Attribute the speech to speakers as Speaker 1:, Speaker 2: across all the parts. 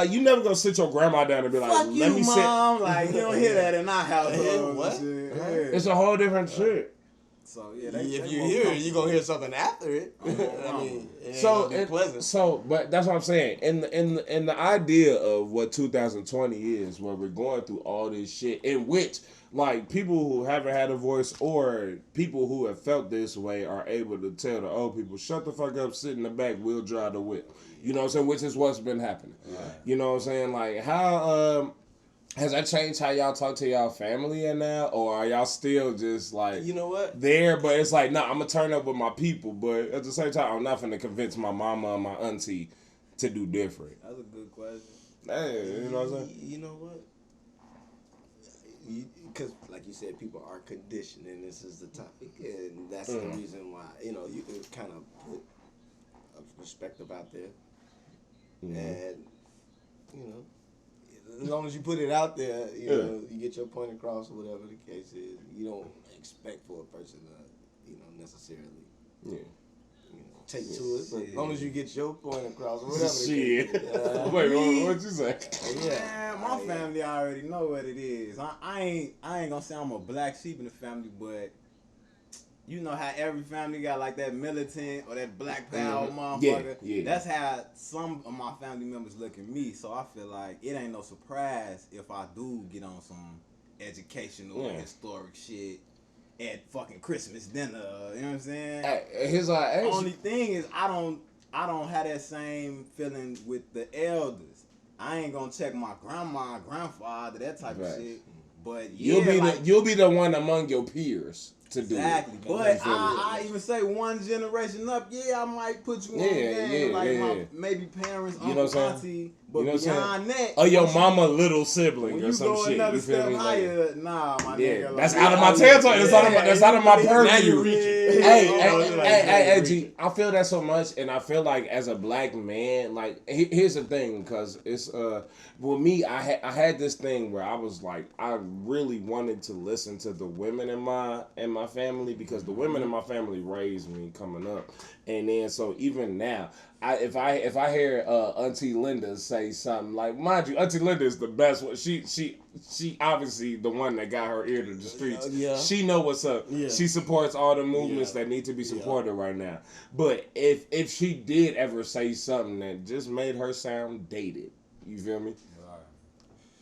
Speaker 1: Like, you never gonna sit your grandma down and be like,
Speaker 2: fuck
Speaker 1: let
Speaker 2: you,
Speaker 1: me
Speaker 2: mom. Like, you don't hear that in our household.
Speaker 3: What?
Speaker 2: Shit. Yeah.
Speaker 1: It's a whole different shit.
Speaker 2: So yeah,
Speaker 3: If you hear it, you gonna hear something after it. I mean, it pleasant.
Speaker 1: So, but that's what I'm saying. In the idea of what 2020 is, where we're going through all this shit, in which like people who haven't had a voice or people who have felt this way are able to tell the old people, shut the fuck up, sit in the back, we'll drive the whip. You know what I'm saying? Which is what's been happening. Right. You know what I'm saying? Like how has that changed how y'all talk to y'all family and now, or are y'all still just like,
Speaker 3: you know what,
Speaker 1: there? But it's like, nah, I'm gonna turn up with my people, but at the same time, I'm not gonna convince my mama and my auntie to do different.
Speaker 2: That's a good question.
Speaker 1: Hey, you know what I'm saying?
Speaker 3: You know what? Because, like you said, people are conditioned, and this is the topic, and that's the reason why you kind of put a perspective out there, and as long as you put it out there, you know, you get your point across or whatever the case is. You don't expect for a person to, necessarily, take to it. But as long as you get your point across or whatever the case is.
Speaker 1: Wait, what'd you say?
Speaker 2: Man, my family already know what it is. I ain't gonna say I'm a black sheep in the family, but you know how every family got like that militant or that black power motherfucker.
Speaker 1: Yeah.
Speaker 2: That's how some of my family members look at me. So I feel like it ain't no surprise if I do get on some educational or historic shit at fucking Christmas dinner. You know what I'm saying?
Speaker 1: Only
Speaker 2: Only thing is I don't have that same feeling with the elders. I ain't gonna check my grandma and grandfather, that type of shit. But
Speaker 1: you'll be the one among your peers to do
Speaker 2: exactly. But I even say one generation up, I might put you on game. My maybe parents, uncle, auntie, but beyond that,
Speaker 1: or your mama little sibling or some shit.
Speaker 2: You feel me? Higher, nah, my nigga.
Speaker 1: That's out of my territory. That's out of my purview. Hey, G, I feel that so much, and I feel like as a black man, like here's the thing, because it's with me, I had this thing where I was like, I really wanted to listen to the women in my family, because the women in my family raised me coming up, and then so even now, if I hear Auntie Linda say something, like, mind you, Auntie Linda is the best one. She obviously the one that got her ear to the streets. She know what's up. She supports all the movements that need to be supported right now. But if she did ever say something that just made her sound dated, you feel me?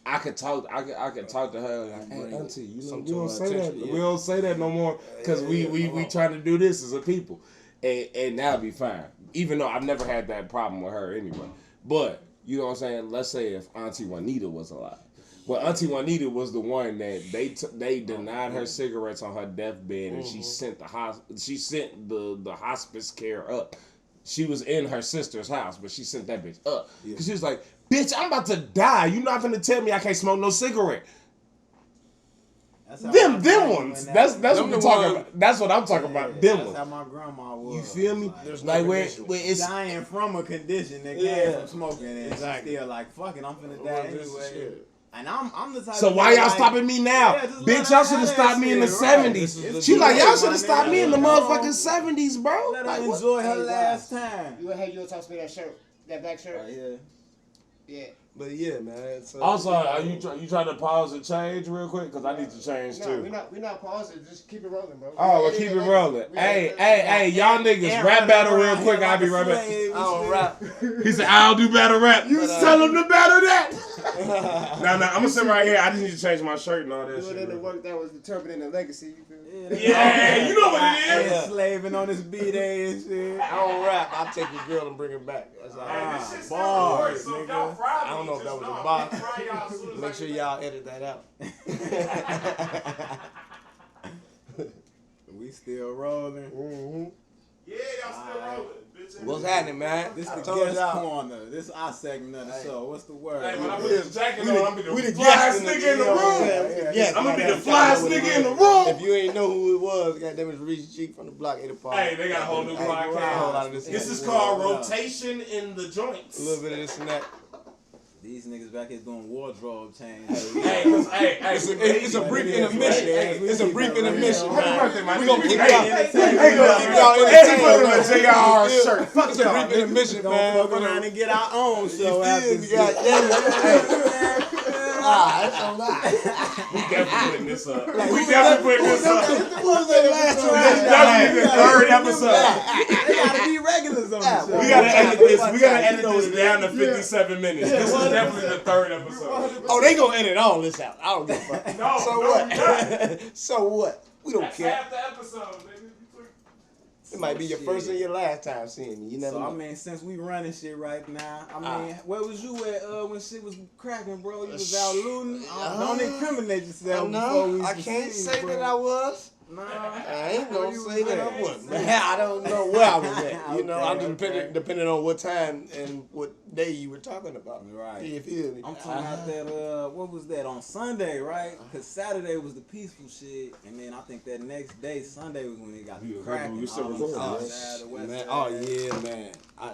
Speaker 1: I could talk to her like, hey, Auntie, we don't say that. We don't say that no more, because we trying to do this as a people, and that'll be fine. Even though I've never had that problem with her anyway. But you know what I'm saying? Let's say if Auntie Juanita was alive. Well, Auntie Juanita was the one that they denied her cigarettes on her deathbed, and she sent the hospice care up. She was in her sister's house, but she sent that bitch up, because she was like, bitch, I'm about to die. You're not gonna tell me I can't smoke no cigarette. Them ones. That's what we're talking about. That's what I'm talking about. Them ones.
Speaker 2: That's how my grandma was.
Speaker 1: You feel me?
Speaker 2: Like where it's dying from a condition that came from smoking, and still like, fuck it, I'm finna die anyway. And I'm the type.
Speaker 1: So why y'all stopping me now? Bitch, y'all should have stopped me in the 70s. She like, y'all should have stopped me in the motherfucking 70s, bro.
Speaker 2: Let her enjoy her last time.
Speaker 4: You toss me that shirt, that black shirt. Yeah.
Speaker 3: But yeah, man. So,
Speaker 1: also, are you trying to pause and change real quick? Because I need to change too.
Speaker 4: We're not pausing. Just keep it rolling, bro.
Speaker 1: Oh, well, keep it rolling. Hey, y'all niggas, rap battle real quick. I'll be right back.
Speaker 3: I don't rap.
Speaker 1: He said, I'll do battle rap. You tell him to battle that. No, I'm going to sit right here. I just need to change my shirt and all that shit.
Speaker 4: The work that was determining the legacy. You feel me?
Speaker 1: Yeah, you know what it is.
Speaker 2: Slaving on this B-Day and shit.
Speaker 3: I don't rap. I'll take your girl and bring her back. That's all right.
Speaker 2: Bars, nigga.
Speaker 3: I don't know if that was a bar. Make sure y'all edit that out.
Speaker 2: We still rolling.
Speaker 3: Mm-hmm.
Speaker 1: Yeah, y'all still rolling.
Speaker 3: What's happening, man?
Speaker 2: This the guest corner. This is our segment of the show. What's the word?
Speaker 1: Hey, when I put this jacket on, I'm gonna be the flyest nigga in the room. I'm gonna be the flyest nigga in the room.
Speaker 3: If you ain't know who it was, goddamn, it's Reese Cheek from the block 8 Park.
Speaker 1: Hey, they got a whole new podcast. This is called Rotation in the Joints.
Speaker 3: A little bit of this and that.
Speaker 2: These niggas back here doing wardrobe change.
Speaker 3: It's a brief intermission. It's a brief intermission, man. We gonna keep
Speaker 1: y'all
Speaker 3: entertained.
Speaker 1: JR shirt. Fuck
Speaker 3: It's a brief intermission, man.
Speaker 2: Fuck around and get our own show after this.
Speaker 3: That's a lie.
Speaker 1: We definitely putting this up. We definitely putting this up.
Speaker 3: What was that last one?
Speaker 1: This definitely the third episode.
Speaker 2: They gotta be regulars on the show.
Speaker 1: We gotta edit this down to 57 minutes. This is definitely the third episode.
Speaker 3: Oh, they gonna edit all this out. I don't give a fuck.
Speaker 1: No,
Speaker 3: So
Speaker 1: no,
Speaker 3: what?
Speaker 1: you're not.
Speaker 3: So what? We don't
Speaker 1: That's
Speaker 3: care.
Speaker 1: half the episode, nigga.
Speaker 3: It might be your first and your last time seeing me. You never
Speaker 2: So
Speaker 3: know.
Speaker 2: I mean, since we running shit right now, I mean, where was you at when shit was cracking, bro? You was out looting. Don't incriminate yourself before we
Speaker 3: I can't
Speaker 2: succeed,
Speaker 3: say
Speaker 2: bro.
Speaker 3: that I was.
Speaker 2: Nah,
Speaker 3: I ain't gonna
Speaker 2: you
Speaker 3: say
Speaker 2: was
Speaker 3: that I
Speaker 2: at?
Speaker 3: was. I don't know where I was at. You know,
Speaker 2: Okay,
Speaker 3: I'm depending on what time and what day you were talking about.
Speaker 2: Right.
Speaker 3: You feel me?
Speaker 2: I'm talking about that. What was that on Sunday, right? Because Saturday was the peaceful shit, and then I think that next day, Sunday, was when it got cracking.
Speaker 1: we still
Speaker 2: all on
Speaker 1: recording,
Speaker 2: the
Speaker 1: right?
Speaker 2: south side, the west
Speaker 3: Man,
Speaker 2: side.
Speaker 3: oh yeah, man.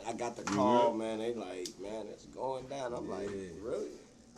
Speaker 3: I got the call, man. They like, man, it's going down. I'm like,
Speaker 2: Yeah.
Speaker 3: really?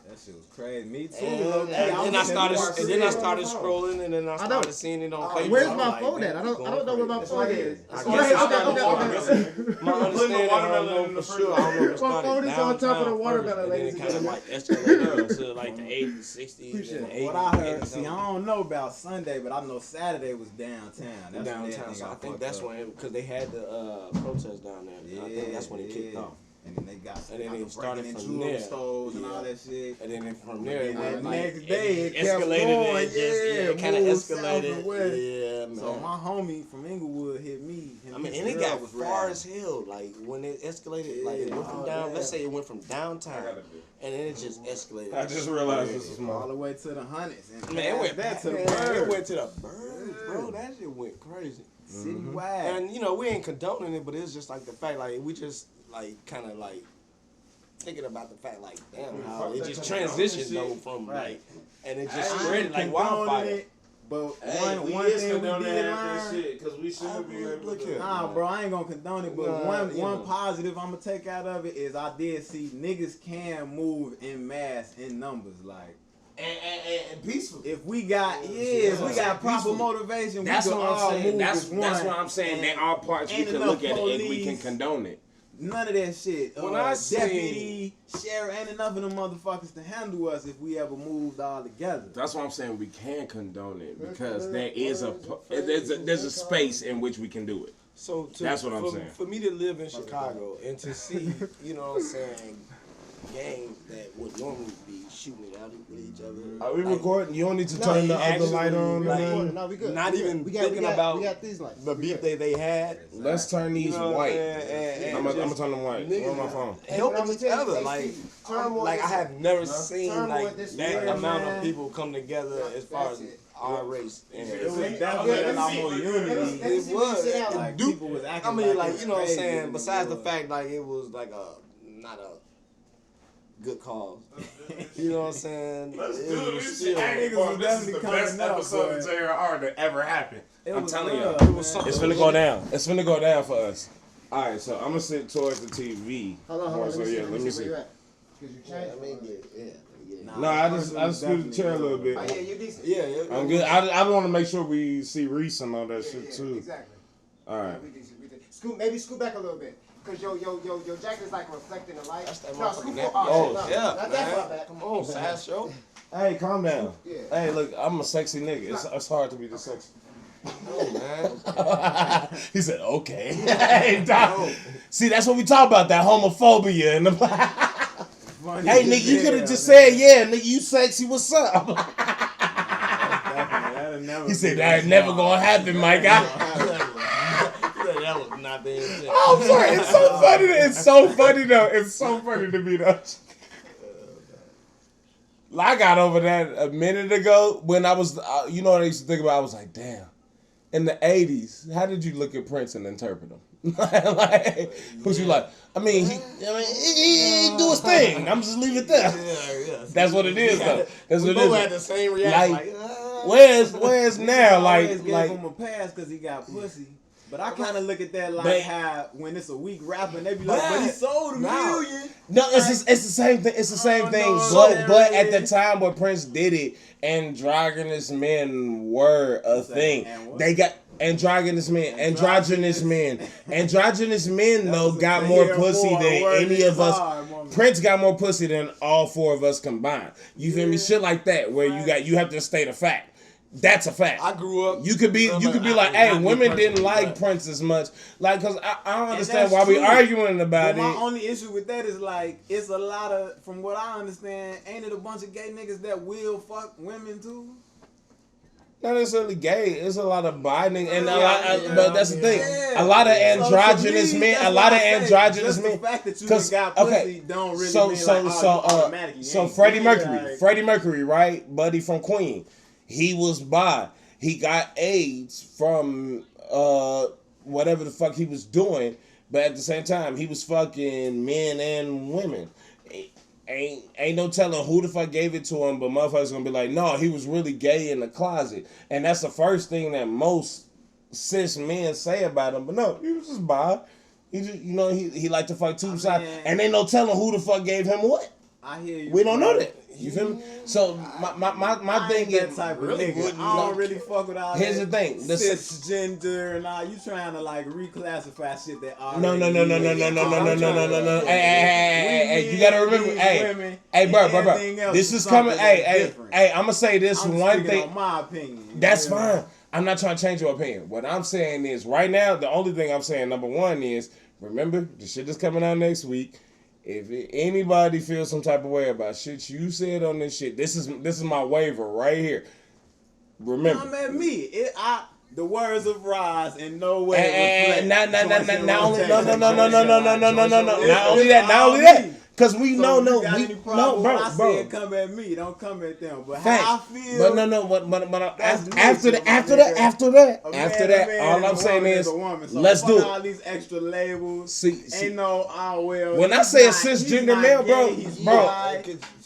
Speaker 2: That shit was crazy. Me too.
Speaker 3: And then I started scrolling, and then I started seeing it on Facebook.
Speaker 4: Where's
Speaker 3: I'm
Speaker 4: my
Speaker 3: like,
Speaker 4: phone
Speaker 3: man,
Speaker 4: at? I
Speaker 3: it's
Speaker 4: don't know where my
Speaker 3: going
Speaker 4: phone
Speaker 3: crazy.
Speaker 4: is.
Speaker 3: I
Speaker 4: Okay,
Speaker 3: guess
Speaker 4: okay.
Speaker 3: my understanding, I don't know for sure. I don't know if it
Speaker 4: My
Speaker 3: started
Speaker 4: phone is on top of the
Speaker 3: downtown
Speaker 4: watermelon,
Speaker 3: first, and then
Speaker 4: ladies
Speaker 3: it
Speaker 4: and
Speaker 3: kind of
Speaker 4: gentlemen.
Speaker 3: like escalated to like the 80s, 60s, and 80s.
Speaker 2: What I heard, see, I don't know about Sunday, but I know Saturday was downtown. That's when
Speaker 3: Downtown,
Speaker 2: everything
Speaker 3: so I
Speaker 2: got
Speaker 3: think
Speaker 2: fucked
Speaker 3: that's
Speaker 2: up.
Speaker 3: when, because they had the protest down there. I think that's when it kicked off.
Speaker 2: And then they got
Speaker 3: And then it started
Speaker 2: breaking in
Speaker 3: from
Speaker 2: jewelry
Speaker 3: there.
Speaker 2: stores and all that shit.
Speaker 3: And then from there, it
Speaker 2: And
Speaker 3: went
Speaker 2: the
Speaker 3: like,
Speaker 2: next day, it kept
Speaker 3: escalated.
Speaker 2: going,
Speaker 3: It kind of
Speaker 2: moved south
Speaker 3: escalated.
Speaker 2: and west.
Speaker 3: Yeah, man.
Speaker 2: So my homie from Inglewood hit me.
Speaker 3: I mean, and it got far as hell. Like when it escalated, like it went from down. Let's say it went from downtown, and then it just escalated.
Speaker 1: I just realized this is
Speaker 2: all
Speaker 1: mine.
Speaker 2: the way to the hundreds. And
Speaker 3: Man, it went
Speaker 2: back to the
Speaker 3: It
Speaker 2: birds.
Speaker 3: went to the birds, bro. That shit went crazy.
Speaker 2: Citywide.
Speaker 3: And you know, we ain't condoning it, but it's just like the fact, like we just like kind of like thinking about the fact, like damn, how it just transitioned though from like, and it just spread like wildfire.
Speaker 2: But
Speaker 1: Hey,
Speaker 2: one thing we did learn.
Speaker 1: shit because we shouldn't be able
Speaker 3: Look
Speaker 1: to.
Speaker 3: here.
Speaker 2: Nah, bro, I ain't gonna condone it, but
Speaker 3: Nah, you
Speaker 2: one
Speaker 3: know.
Speaker 2: positive I'm gonna take out of it is I did see niggas can move in mass in numbers. Like
Speaker 1: And peaceful.
Speaker 2: if we got if we got proper motivation,
Speaker 1: That's
Speaker 2: we can
Speaker 1: what
Speaker 2: all
Speaker 1: I'm saying.
Speaker 2: move
Speaker 1: That's
Speaker 2: as one.
Speaker 1: what I'm saying. There are parts we
Speaker 2: ain't
Speaker 1: can
Speaker 2: enough
Speaker 1: look at it and we can
Speaker 2: police.
Speaker 1: condone it.
Speaker 2: None of that shit.
Speaker 3: When I seen-
Speaker 2: deputy, sheriff, ain't enough of them motherfuckers to handle us if we ever moved all together.
Speaker 1: That's why I'm saying we can condone it because there's a space in which we can do it.
Speaker 3: So
Speaker 1: That's what I'm saying.
Speaker 3: For me to live in Chicago and to see, you know what I'm saying, gangs that would normally be shooting it out with each other.
Speaker 1: Are we
Speaker 3: like,
Speaker 1: recording? You don't need to
Speaker 3: No,
Speaker 1: turn the other
Speaker 3: actually,
Speaker 1: light on.
Speaker 3: like,
Speaker 1: man.
Speaker 4: No, we good.
Speaker 3: Not
Speaker 4: We good.
Speaker 3: even
Speaker 4: we got,
Speaker 3: thinking
Speaker 4: we got,
Speaker 3: about
Speaker 4: we got these lights.
Speaker 3: the beef they had.
Speaker 1: Let's turn these
Speaker 3: You know what I'm
Speaker 1: white.
Speaker 3: saying? And
Speaker 1: I'm gonna
Speaker 3: just
Speaker 1: turn them white. Where my phone?
Speaker 3: helping each other. Like I have never
Speaker 4: Turn
Speaker 3: seen
Speaker 4: more
Speaker 3: like
Speaker 4: this
Speaker 3: that
Speaker 4: way,
Speaker 3: amount
Speaker 2: man.
Speaker 3: of people come together as far as
Speaker 4: That's it.
Speaker 3: our race. And
Speaker 2: It was
Speaker 3: it
Speaker 2: definitely a lot more unity.
Speaker 4: Let me see what you sit down.
Speaker 2: Like
Speaker 3: Dude,
Speaker 2: people was acting
Speaker 3: I mean,
Speaker 2: like
Speaker 3: like, you know what I'm
Speaker 2: crazy
Speaker 3: saying?
Speaker 2: than
Speaker 3: Besides
Speaker 2: it
Speaker 3: the
Speaker 2: was.
Speaker 3: fact, like, it was like not a good cause. You know what I'm saying?
Speaker 1: Let's
Speaker 3: It
Speaker 1: do
Speaker 3: was
Speaker 1: this
Speaker 3: still-
Speaker 1: shit. Hey,
Speaker 2: niggas
Speaker 1: boy,
Speaker 2: was
Speaker 1: this is the
Speaker 2: definitely
Speaker 1: best
Speaker 2: coming up,
Speaker 1: episode
Speaker 2: boy.
Speaker 1: of JRR that ever happened.
Speaker 2: It
Speaker 1: I'm
Speaker 2: was
Speaker 1: telling
Speaker 2: love,
Speaker 1: you.
Speaker 2: man.
Speaker 3: was something.
Speaker 1: It's finna go down. It's finna go down for us. All right, so I'm gonna sit towards the TV.
Speaker 4: Hold on.
Speaker 1: So yeah, let me see.
Speaker 4: Where you at? Because you changed.
Speaker 3: I mean, yeah.
Speaker 1: No, I just scooted the chair a little bit.
Speaker 4: Oh, yeah, you decent.
Speaker 3: Yeah,
Speaker 1: I'm good. I want to make sure we see Reese and all that shit too.
Speaker 4: Exactly.
Speaker 1: All right.
Speaker 4: We decent. Maybe scoot back a little bit. Because your jacket is like reflecting the light.
Speaker 3: That's that
Speaker 4: No,
Speaker 3: motherfucking
Speaker 4: scoot
Speaker 3: neck.
Speaker 4: forward.
Speaker 3: Oh,
Speaker 4: No,
Speaker 3: yeah,
Speaker 4: not that far
Speaker 3: man.
Speaker 4: back.
Speaker 3: Come on, sad show.
Speaker 1: Hey, calm down.
Speaker 4: Yeah.
Speaker 1: Hey, look, I'm a sexy nigga. It's hard to be this sexy.
Speaker 3: Oh, man.
Speaker 1: He said, "Okay." Hey, dog. See, that's what we talk about. That homophobia and the.
Speaker 2: Funny
Speaker 1: Hey,
Speaker 2: as
Speaker 1: nigga, you
Speaker 2: hell,
Speaker 1: could have just
Speaker 2: man.
Speaker 1: said, "Yeah, nigga, you sexy. What's up?"
Speaker 2: That'll never
Speaker 1: He said,
Speaker 2: be
Speaker 1: "That ain't never gonna happen, my guy."
Speaker 3: That was not the intent.
Speaker 1: I'm sorry. It's so funny. It's so funny though. It's so funny to me though. I got over that a minute ago when I was, you know what I used to think about? I was like, damn. In the 80s, how did you look at Prince and interpret him? Like, was you like, I mean, he do his thing. I'm just leave it there.
Speaker 3: Yeah.
Speaker 1: That's what it is though. That's
Speaker 3: We
Speaker 1: what
Speaker 3: both
Speaker 1: it
Speaker 3: had the
Speaker 1: is.
Speaker 3: same reaction.
Speaker 1: Like, where's now?
Speaker 2: Always
Speaker 1: Like,
Speaker 2: gave him a pass because he got pussy. But I kind of look at that like how when it's a weak rapper and they be like, but he sold a million.
Speaker 1: No, it's the same thing. It's the same thing.
Speaker 2: No,
Speaker 1: But at the time when Prince did it, androgynous men were a thing. They got androgynous men though got more pussy than any of us. Prince got more pussy than all four of us combined. You feel me? Shit like that where you have to state a fact. That's a fact.
Speaker 3: I grew up.
Speaker 1: You could be like, hey, women didn't like Prince as much, like, cause I don't understand why we arguing about it.
Speaker 2: My only issue with that is like, it's a lot of, from what I understand, ain't it a bunch of gay niggas that will fuck women too?
Speaker 1: Not necessarily gay. It's a lot of binding and but that's the thing. A lot of androgynous men. A lot of androgynous men.
Speaker 2: The fact that you got pussy don't really mean like,
Speaker 1: so Freddie Mercury, right, buddy from Queen. He was bi. He got AIDS from whatever the fuck he was doing, but at the same time, he was fucking men and women. Ain't no telling who the fuck gave it to him, but motherfuckers gonna be like, no, he was really gay in the closet. And that's the first thing that most cis men say about him. But no, he was just bi. He just, he liked to fuck two sides. And ain't no telling who the fuck gave him what.
Speaker 2: I hear you.
Speaker 1: We don't know that. You feel me? So my thing is,
Speaker 2: that type of nigga. I don't really fuck with all
Speaker 1: here's
Speaker 2: that.
Speaker 1: The thing, the
Speaker 2: cisgender and all. You trying to like reclassify shit that already.
Speaker 1: No. Hey, you gotta remember. Hey, bro. This is coming. Hey, I'm gonna say this one thing.
Speaker 2: On my opinion.
Speaker 1: That's fine. I'm not trying to change your opinion. What I'm saying is, right now, the only thing I'm saying, number one, is remember the shit that's coming out next week. If anybody feels some type of way about shit you said on this shit, this is my waiver right here. Remember,
Speaker 2: I'm at me. The words of Ras in no way.
Speaker 1: Not only that. Cause we know, bro.
Speaker 2: I said come at me, don't come at them. But how I feel.
Speaker 1: But after that, all I'm saying is, let's do it.
Speaker 2: All these extra labels.
Speaker 1: See,
Speaker 2: ain't no well.
Speaker 1: When I say a cisgender male, bro,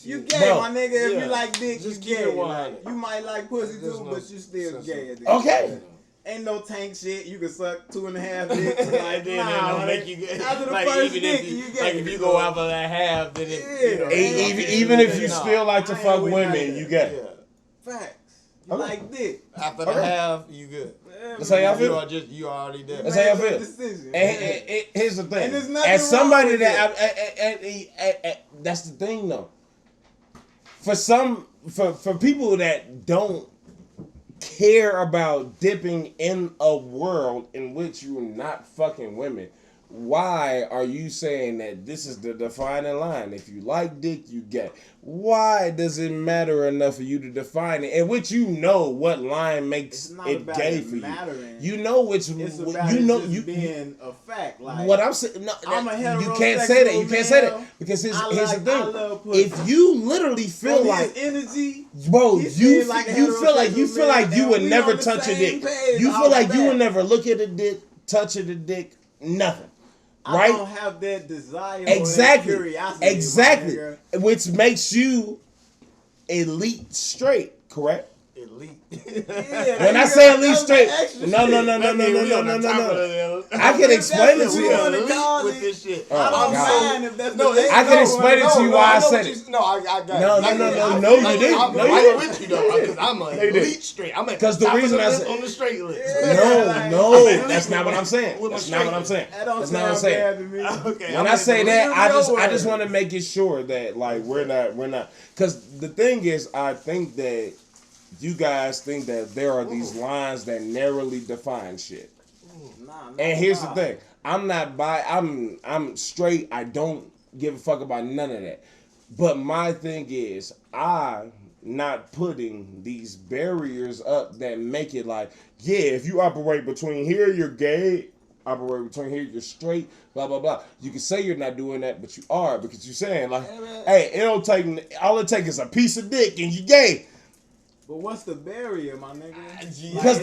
Speaker 2: you gay, my nigga. If you like dick, you gay. You might like pussy too, but you still gay.
Speaker 1: Okay.
Speaker 2: Ain't no tank shit. You can suck 2.5 dicks.
Speaker 5: Like then make you get like even if you go out for that half, then
Speaker 1: even if you still like to fuck women, you get
Speaker 2: facts. You like dick.
Speaker 3: After the half, you good.
Speaker 1: That's how y'all feel.
Speaker 3: You already there.
Speaker 1: That's how y'all feel. And here's the thing. As somebody that that's the thing though. For people that don't care about dipping in a world in which you're not fucking women, why are you saying that this is the defining line? If you like dick, you get. Why does it matter enough for you to define it? And which what line makes it gay for you? You know which.
Speaker 2: It's about
Speaker 1: you
Speaker 2: being a fact. Like
Speaker 1: what I'm saying. No,
Speaker 2: you
Speaker 1: can't say that. You can't say that because here's the thing. If you literally feel like
Speaker 2: energy,
Speaker 1: bro, you feel like you would never touch a dick. You feel like you would never look at a dick, touch a dick, nothing. Right?
Speaker 2: I don't have that desire
Speaker 1: exactly.
Speaker 2: Or that
Speaker 1: curiosity. Which makes you elite straight, correct?
Speaker 3: Elite.
Speaker 1: When I say elite straight, no. I can explain it to you.
Speaker 3: With this shit.
Speaker 2: I don't mind if that's
Speaker 1: I can explain it to you why I said it.
Speaker 3: No, I got it.
Speaker 1: No, you didn't.
Speaker 3: I'm right with you though, because I'm an elite straight. I'm at the reason I said
Speaker 5: on the straight list.
Speaker 1: No, that's not what I'm saying. That's not what I'm saying.
Speaker 2: That's not what I'm saying.
Speaker 5: Okay.
Speaker 1: When I say that, I just want to make it sure that like we're not, because the thing is, I think that you guys think that there are these lines that narrowly define shit. And here's the thing. I'm straight. I don't give a fuck about none of that. But my thing is, I'm not putting these barriers up that make it like, yeah, if you operate between here, you're gay. Operate between here, you're straight. Blah blah blah. You can say you're not doing that, but you are, because you're saying like, hey, all it takes is a piece of dick and you gay.
Speaker 2: But what's the barrier, my nigga?
Speaker 1: Because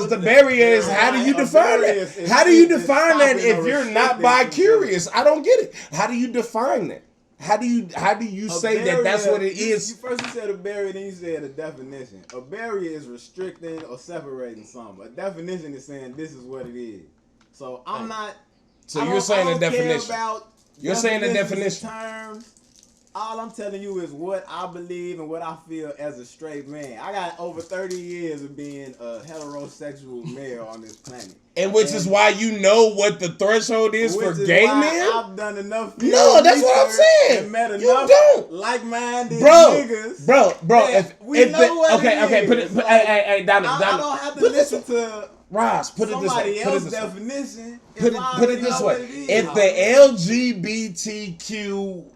Speaker 1: the barrier is, how do you define that? How do you define that if you're not bi-curious? I don't get it. How do you define that? How do you say that that's what it is?
Speaker 2: You first said a barrier, then you said a definition. A barrier is restricting or separating something. A definition is saying this is what it is. So I'm not.
Speaker 1: So you're saying a definition. You're saying the definition.
Speaker 2: Terms. All I'm telling you is what I believe and what I feel as a straight man. I got over 30 years of being a heterosexual male on this planet.
Speaker 1: And which is why you know what the threshold is for gay men?
Speaker 2: I've done enough.
Speaker 1: No, that's what I'm saying.
Speaker 2: And met
Speaker 1: you
Speaker 2: enough
Speaker 1: don't.
Speaker 2: like-minded niggas.
Speaker 1: Bro.
Speaker 2: Okay,
Speaker 1: put it. Hey, down.
Speaker 2: I don't have to listen to
Speaker 1: Ras, put it this way.
Speaker 2: Somebody else's definition.
Speaker 1: Put it this way. If the LGBTQ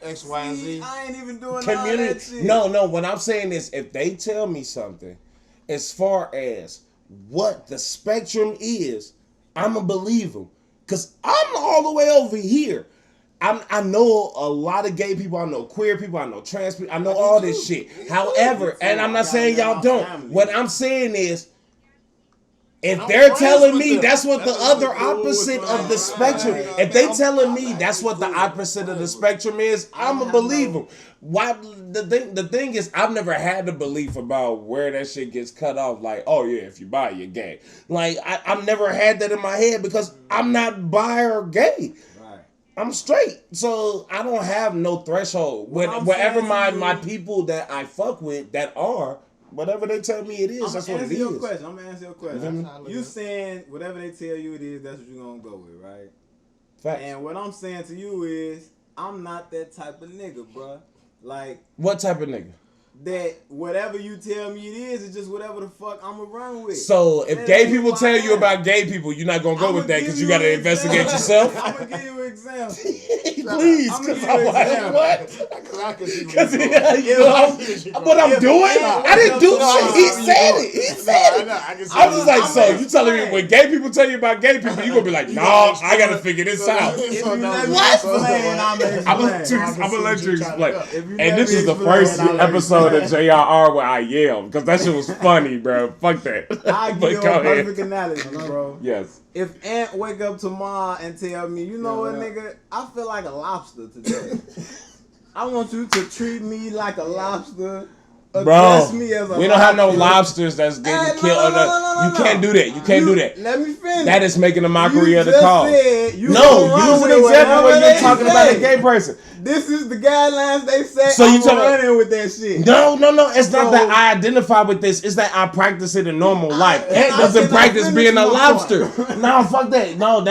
Speaker 3: X, Y, and Z.
Speaker 2: I ain't even doing
Speaker 1: community.
Speaker 2: all that shit.
Speaker 1: No. What I'm saying is, if they tell me something, as far as what the spectrum is, I'ma believe them. Cause I'm all the way over here. I know a lot of gay people. I know queer people. I know trans people. I know all this shit. However, and I'm not saying y'all don't. What I'm saying is, if they're telling me that's what the other opposite of the spectrum, if they telling me that's what the opposite of the spectrum is, I'ma believe them. Why? The thing is, I've never had the belief about where that shit gets cut off. Like, oh yeah, if you bi, you're gay. Like, I've never had that in my head because I'm not bi or gay. I'm straight, so I don't have no threshold. Wherever my people that I fuck with that are. Whatever they tell me it is, that's what it is.
Speaker 2: I'm gonna answer your question. You saying whatever they tell you it is, that's what you're gonna go with, right?
Speaker 1: Facts.
Speaker 2: And what I'm saying to you is, I'm not that type of nigga, bruh. Like,
Speaker 1: what type of nigga?
Speaker 2: That whatever you tell me it is, it's just whatever the fuck I'ma run with.
Speaker 1: So if gay people tell you about gay people, you're not gonna go with that because you gotta investigate yourself.
Speaker 2: I'm gonna give you an example.
Speaker 1: Please, because I'm like, what?
Speaker 3: Because I can see
Speaker 1: what I'm doing? I didn't do shit. He said it. He said it. I was just like, so you telling me when gay people tell you about gay people, you gonna be like, nah, I gotta figure this out.
Speaker 2: What?
Speaker 1: I'm gonna let you explain. And this is the first episode of JRR where I yelled because that shit was funny, bro. Fuck that.
Speaker 2: I give you a perfect analogy, bro.
Speaker 1: Yes.
Speaker 2: If Ant wake up tomorrow and tell me, you know what, nigga, I feel like a lobster today. I want you to treat me like a lobster.
Speaker 1: Bro,
Speaker 2: me as a
Speaker 1: we don't have no lobsters that's getting killed. You can't do that. You can't do that.
Speaker 2: Let me finish.
Speaker 1: That is making a mockery of the cause.
Speaker 2: Use
Speaker 1: an example where you're talking about a gay person.
Speaker 2: This is the guidelines they say.
Speaker 1: So you
Speaker 2: running with that shit.
Speaker 1: No. It's not that I identify with this. It's that I practice it in normal life. Ant doesn't practice being a lobster. No, fuck that. No,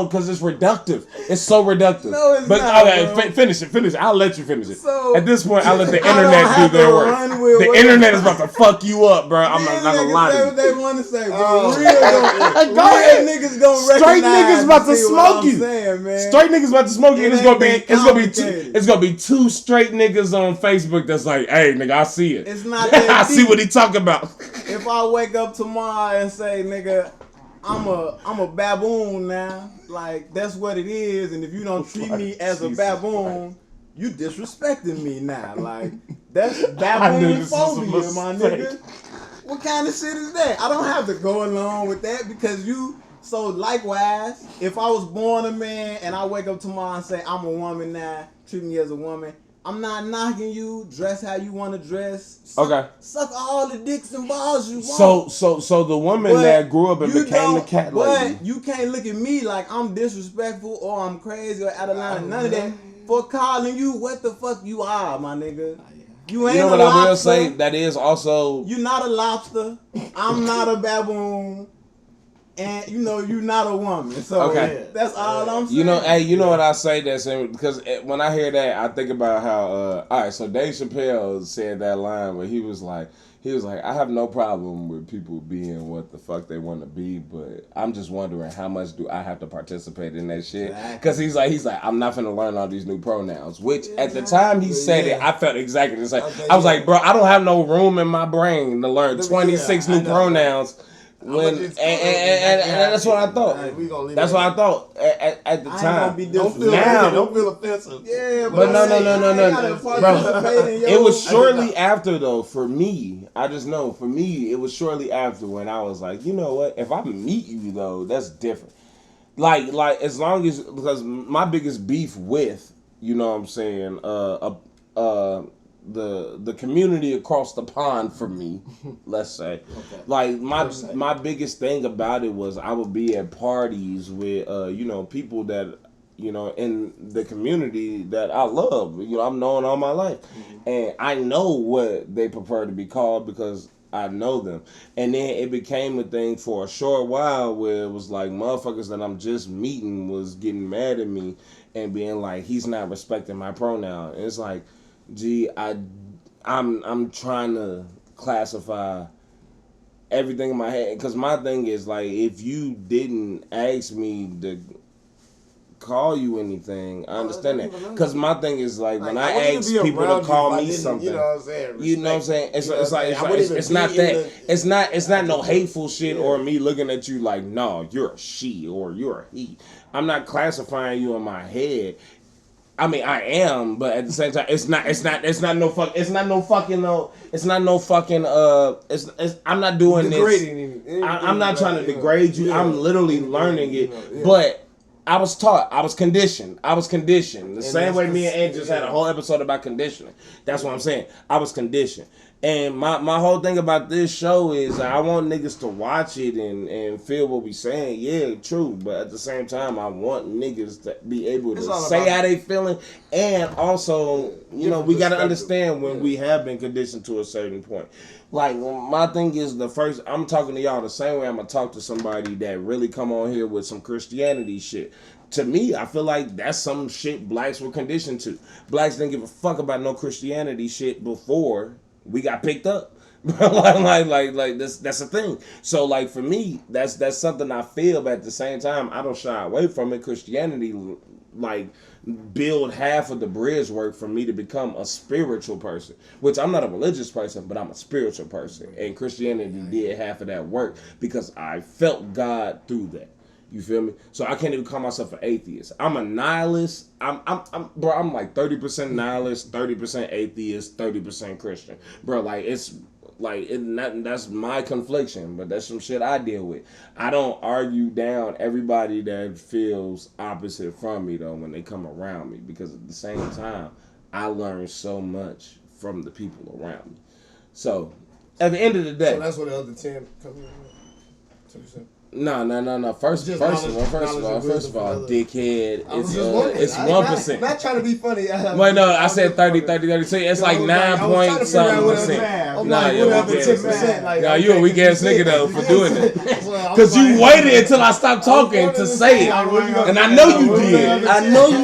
Speaker 1: because it's reductive. It's so reductive.
Speaker 2: No, it's
Speaker 1: but
Speaker 2: not.
Speaker 1: Okay, finish it. I'll let you finish it.
Speaker 2: So,
Speaker 1: at this point, I'll let the internet do their work. The internet is about to fuck you up, bro. I'm not gonna lie to you.
Speaker 2: Say what they want to say, bro. Real niggas gonna recognize.
Speaker 1: Straight niggas about to smoke you.
Speaker 2: Saying,
Speaker 1: straight niggas about to smoke you. And it's gonna be two straight niggas on Facebook that's like, hey, nigga, I see it.
Speaker 2: It's not that
Speaker 1: I see what he talking about.
Speaker 2: If I wake up tomorrow and say, nigga, I'm a baboon now, like that's what it is, and if you don't treat me as a baboon, you disrespecting me now. Like that's baboon phobia, my nigga. What kind of shit is that? I don't have to go along with that because you. So likewise, if I was born a man and I wake up tomorrow and say I'm a woman now, treat me as a woman, I'm not knocking you. Dress how you want to dress. Suck all the dicks and balls you want.
Speaker 1: So the woman that grew up and became the cat lady.
Speaker 2: But you can't look at me like I'm disrespectful or I'm crazy or out of line. None of that. For calling you what the fuck you are, my nigga. You ain't
Speaker 1: what
Speaker 2: a lobster.
Speaker 1: I will say? That is also.
Speaker 2: You're not a lobster. I'm not a baboon. And you're not a woman, so that's all I'm saying.
Speaker 1: You know what I say that because when I hear that, I think about how all right. So Dave Chappelle said that line where he was like, I have no problem with people being what the fuck they want to be, but I'm just wondering how much do I have to participate in that shit? Because he's like, I'm not finna learn all these new pronouns. Which at the time he said it, I felt exactly the same. I was like, bro, I don't have no room in my brain to learn 26 new pronouns. And that's what I thought. That's what I thought at the time.
Speaker 3: Don't feel offensive.
Speaker 2: Yeah,
Speaker 1: but no. Bro, it was shortly after though. For me, I just know. For me, it was shortly after when I was like, you know what? If I meet you though, that's different. Like as long as because my biggest beef with you know what I'm saying, the community across the pond from me, let's say. Okay. Like my biggest thing about it was I would be at parties with you know, people that, you know, in the community that I love. You know, I've known all my life. And I know what they prefer to be called because I know them. And then it became a thing for a short while where it was like motherfuckers that I'm just meeting was getting mad at me and being like, he's not respecting my pronoun. And it's like, gee, I'm trying to classify everything in my head, because my thing is like, if you didn't ask me to call you anything, I understand that. Because my thing is like when I ask people to call me something, you know what I'm saying? You know what I'm saying? It's not that. It's not no hateful shit or me looking at you like, no, you're a she or you're a he. I'm not classifying you in my head. I mean, I am, but at the same time, I'm not doing this. I'm not trying to degrade you. I'm literally learning it. But I was taught. I was conditioned. The same way me and Ed just had a whole episode about conditioning. That's what I'm saying. I was conditioned. And my whole thing about this show is I want niggas to watch it and feel what we saying. Yeah, true. But at the same time, I want niggas to be able to say how they feeling. And also, you know, we got to understand when we have been conditioned to a certain point. Like, my thing is I'm talking to y'all the same way I'm going to talk to somebody that really come on here with some Christianity shit. To me, I feel like that's some shit blacks were conditioned to. Blacks didn't give a fuck about no Christianity shit before we got picked up. like that's a thing. So like for me, that's something I feel, but at the same time I don't shy away from it. Christianity like build half of the bridge work for me to become a spiritual person, which I'm not a religious person, but I'm a spiritual person, and Christianity did half of that work because I felt God through that. You feel me? So I can't even call myself an atheist. I'm a nihilist. I'm like 30% nihilist, 30% atheist, 30% Christian. Bro, like it's like that's my confliction, but that's some shit I deal with. I don't argue down everybody that feels opposite from me though when they come around me, because at the same time I learn so much from the people around me. So at the end of the day,
Speaker 3: so that's what the other 10 come in.
Speaker 1: No. First of all, dickhead. It's 1%.
Speaker 3: I'm not trying to be funny.
Speaker 1: Wait, no, I said 30. So it's like 9.something%. Nah, you're a weak ass. Nah, you a weak ass nigga though for doing it. Cause you waited until I stopped talking to say it, and I know you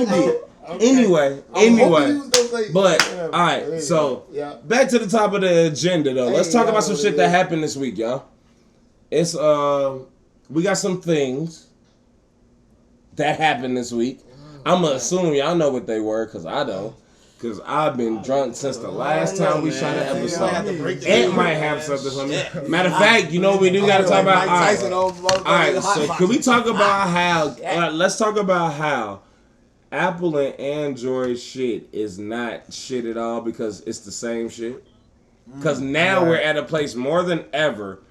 Speaker 1: did. Anyway, but all right. So back to the top of the agenda though. Let's talk about some shit that happened this week, y'all. It's we got some things that happened this week. I'm gonna assume y'all know what they were, cause I don't. Cause I've been drunk since the last time we shot an episode. Ant might have something for me. Matter of fact, you know what we do gotta talk about? Alright, so can we talk about how, let's talk about how Apple and Android shit is not shit at all, because it's the same shit. Cause now we're at a place more than ever.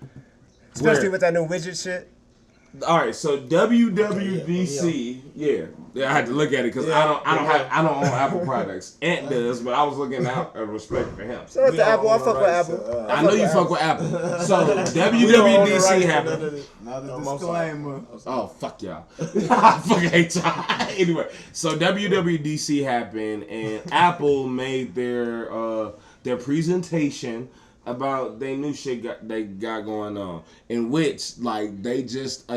Speaker 4: Especially with that new widget shit.
Speaker 1: All right, so WWDC, yeah, I had to look at it because I don't own Apple products. Ant does, but I was looking out of respect for him.
Speaker 4: Shout out to Apple. I fuck with Apple.
Speaker 1: I know you fuck with Apple. So WWDC happened.
Speaker 2: Another disclaimer.
Speaker 1: Oh fuck y'all! I fucking hate y'all. Anyway, so WWDC happened, and Apple made their presentation about they new shit they got going on, in which like they just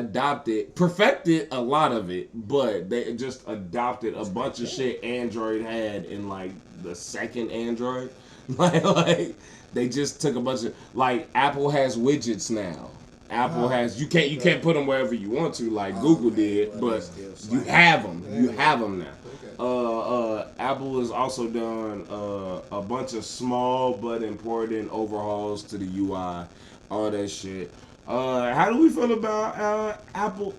Speaker 1: perfected a lot of it, but they just adopted a bunch of shit Android had in like the second Android. like they just took a bunch of, like, Apple has widgets now. Apple has, you can't put them wherever you want to like Google did, but you have them. You have them now. Apple has also done a bunch of small but important overhauls to the UI, all that shit. How do we feel about Apple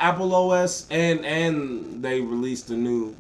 Speaker 1: OS, and they released a new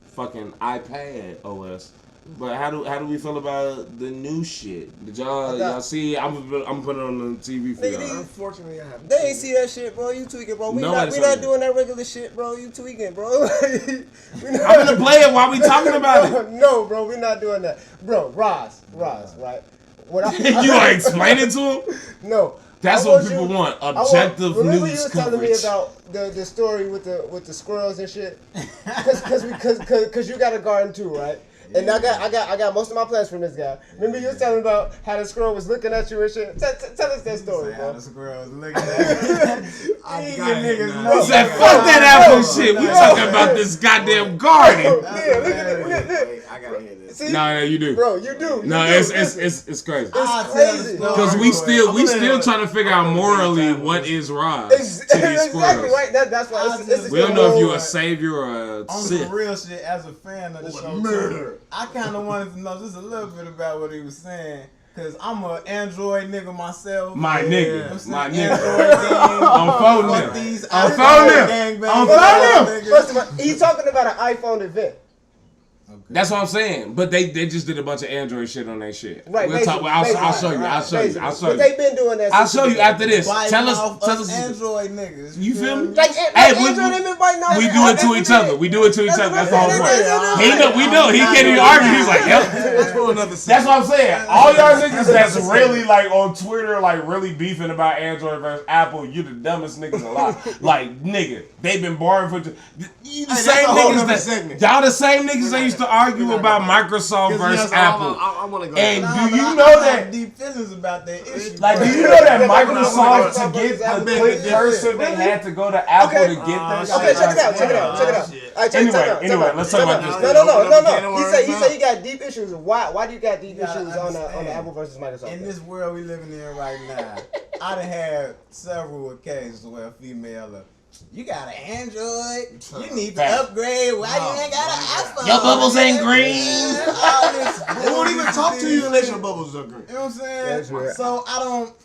Speaker 1: fucking iPad OS? But how do we feel about the new shit? Did y'all see? I'm putting it on the TV for y'all.
Speaker 3: Unfortunately, I haven't.
Speaker 6: They ain't see that shit, bro. You tweaking, bro. We not doing that regular shit, bro. You tweaking, bro.
Speaker 1: I'm gonna play it while we talking about it.
Speaker 6: No, bro. We not doing that, bro. Ras, right?
Speaker 1: You are explaining to him?
Speaker 6: No.
Speaker 1: That's what people want. Objective
Speaker 6: remember
Speaker 1: news
Speaker 6: you were
Speaker 1: coverage.
Speaker 6: telling me about the story with the squirrels and shit? Cause you got a garden too, right? And I got most of my plants from this guy. Remember you were telling about how the squirrel was looking at you and shit? Tell us that story, bro.
Speaker 2: How the squirrel was looking at me.
Speaker 5: I got it.
Speaker 1: He said, fuck that apple shit. We talking about this goddamn garden.
Speaker 6: Yeah, look at
Speaker 2: I gotta hear this.
Speaker 6: See?
Speaker 1: No, you do.
Speaker 6: Bro, you do.
Speaker 1: No, it's crazy.
Speaker 6: It's crazy.
Speaker 1: Because we still trying to figure out morally what is Ras to these
Speaker 6: Exactly
Speaker 1: squirrels.
Speaker 6: right. That's why
Speaker 1: We don't know if you're a savior or a
Speaker 2: On
Speaker 1: Sith.
Speaker 2: some real shit, as a fan of the show, too, I kind of wanted to know just a little bit about what he was saying. Cause I'm a Android nigga myself.
Speaker 1: My nigga.
Speaker 2: Android gang.
Speaker 1: I'm phoning
Speaker 2: Fuck these
Speaker 1: I'm
Speaker 2: iPhone
Speaker 1: phoning
Speaker 2: gangbangers.
Speaker 1: I'm phoning him.
Speaker 6: First of all, he's talking about an iPhone event.
Speaker 1: That's what I'm saying. But they just did a bunch of Android shit on their shit.
Speaker 6: Right,
Speaker 1: We'll talk. I'll show you.
Speaker 6: But they've been doing that.
Speaker 1: I'll show you after this. Tell
Speaker 2: Tell
Speaker 1: us.
Speaker 2: Android niggas.
Speaker 1: You feel me?
Speaker 6: Like,
Speaker 1: we do it to each other. We do it to each other. That's the whole point. We know. He can't even argue. He's like, yep. That's what I'm saying. All y'all niggas that's really like on Twitter, like really beefing about Android versus Apple, you the dumbest niggas alive. Like, nigga, they've been borrowing for you the same niggas y'all the same niggas that used to argue about Microsoft versus Apple.
Speaker 3: I want to go.
Speaker 1: And
Speaker 2: Nah,
Speaker 1: do you
Speaker 2: I
Speaker 1: know
Speaker 2: have
Speaker 1: that?
Speaker 2: deep feelings about that issue?
Speaker 1: Like, do you know that Microsoft to get the click cursor, they had to go to Apple to get that shit?
Speaker 6: Okay, check it out. All right,
Speaker 1: Anyway, let's talk about this.
Speaker 6: No. He said he got deep issues. Why do you got deep issues on the Apple versus Microsoft?
Speaker 2: In this world we living in right now, I done had several occasions where a female, you got an Android, you need to upgrade. Why you ain't got an iPhone?
Speaker 1: Your bubbles ain't green.
Speaker 3: They won't even talk to you unless your bubbles are green.
Speaker 2: You know what I'm saying?
Speaker 6: That's right.
Speaker 2: So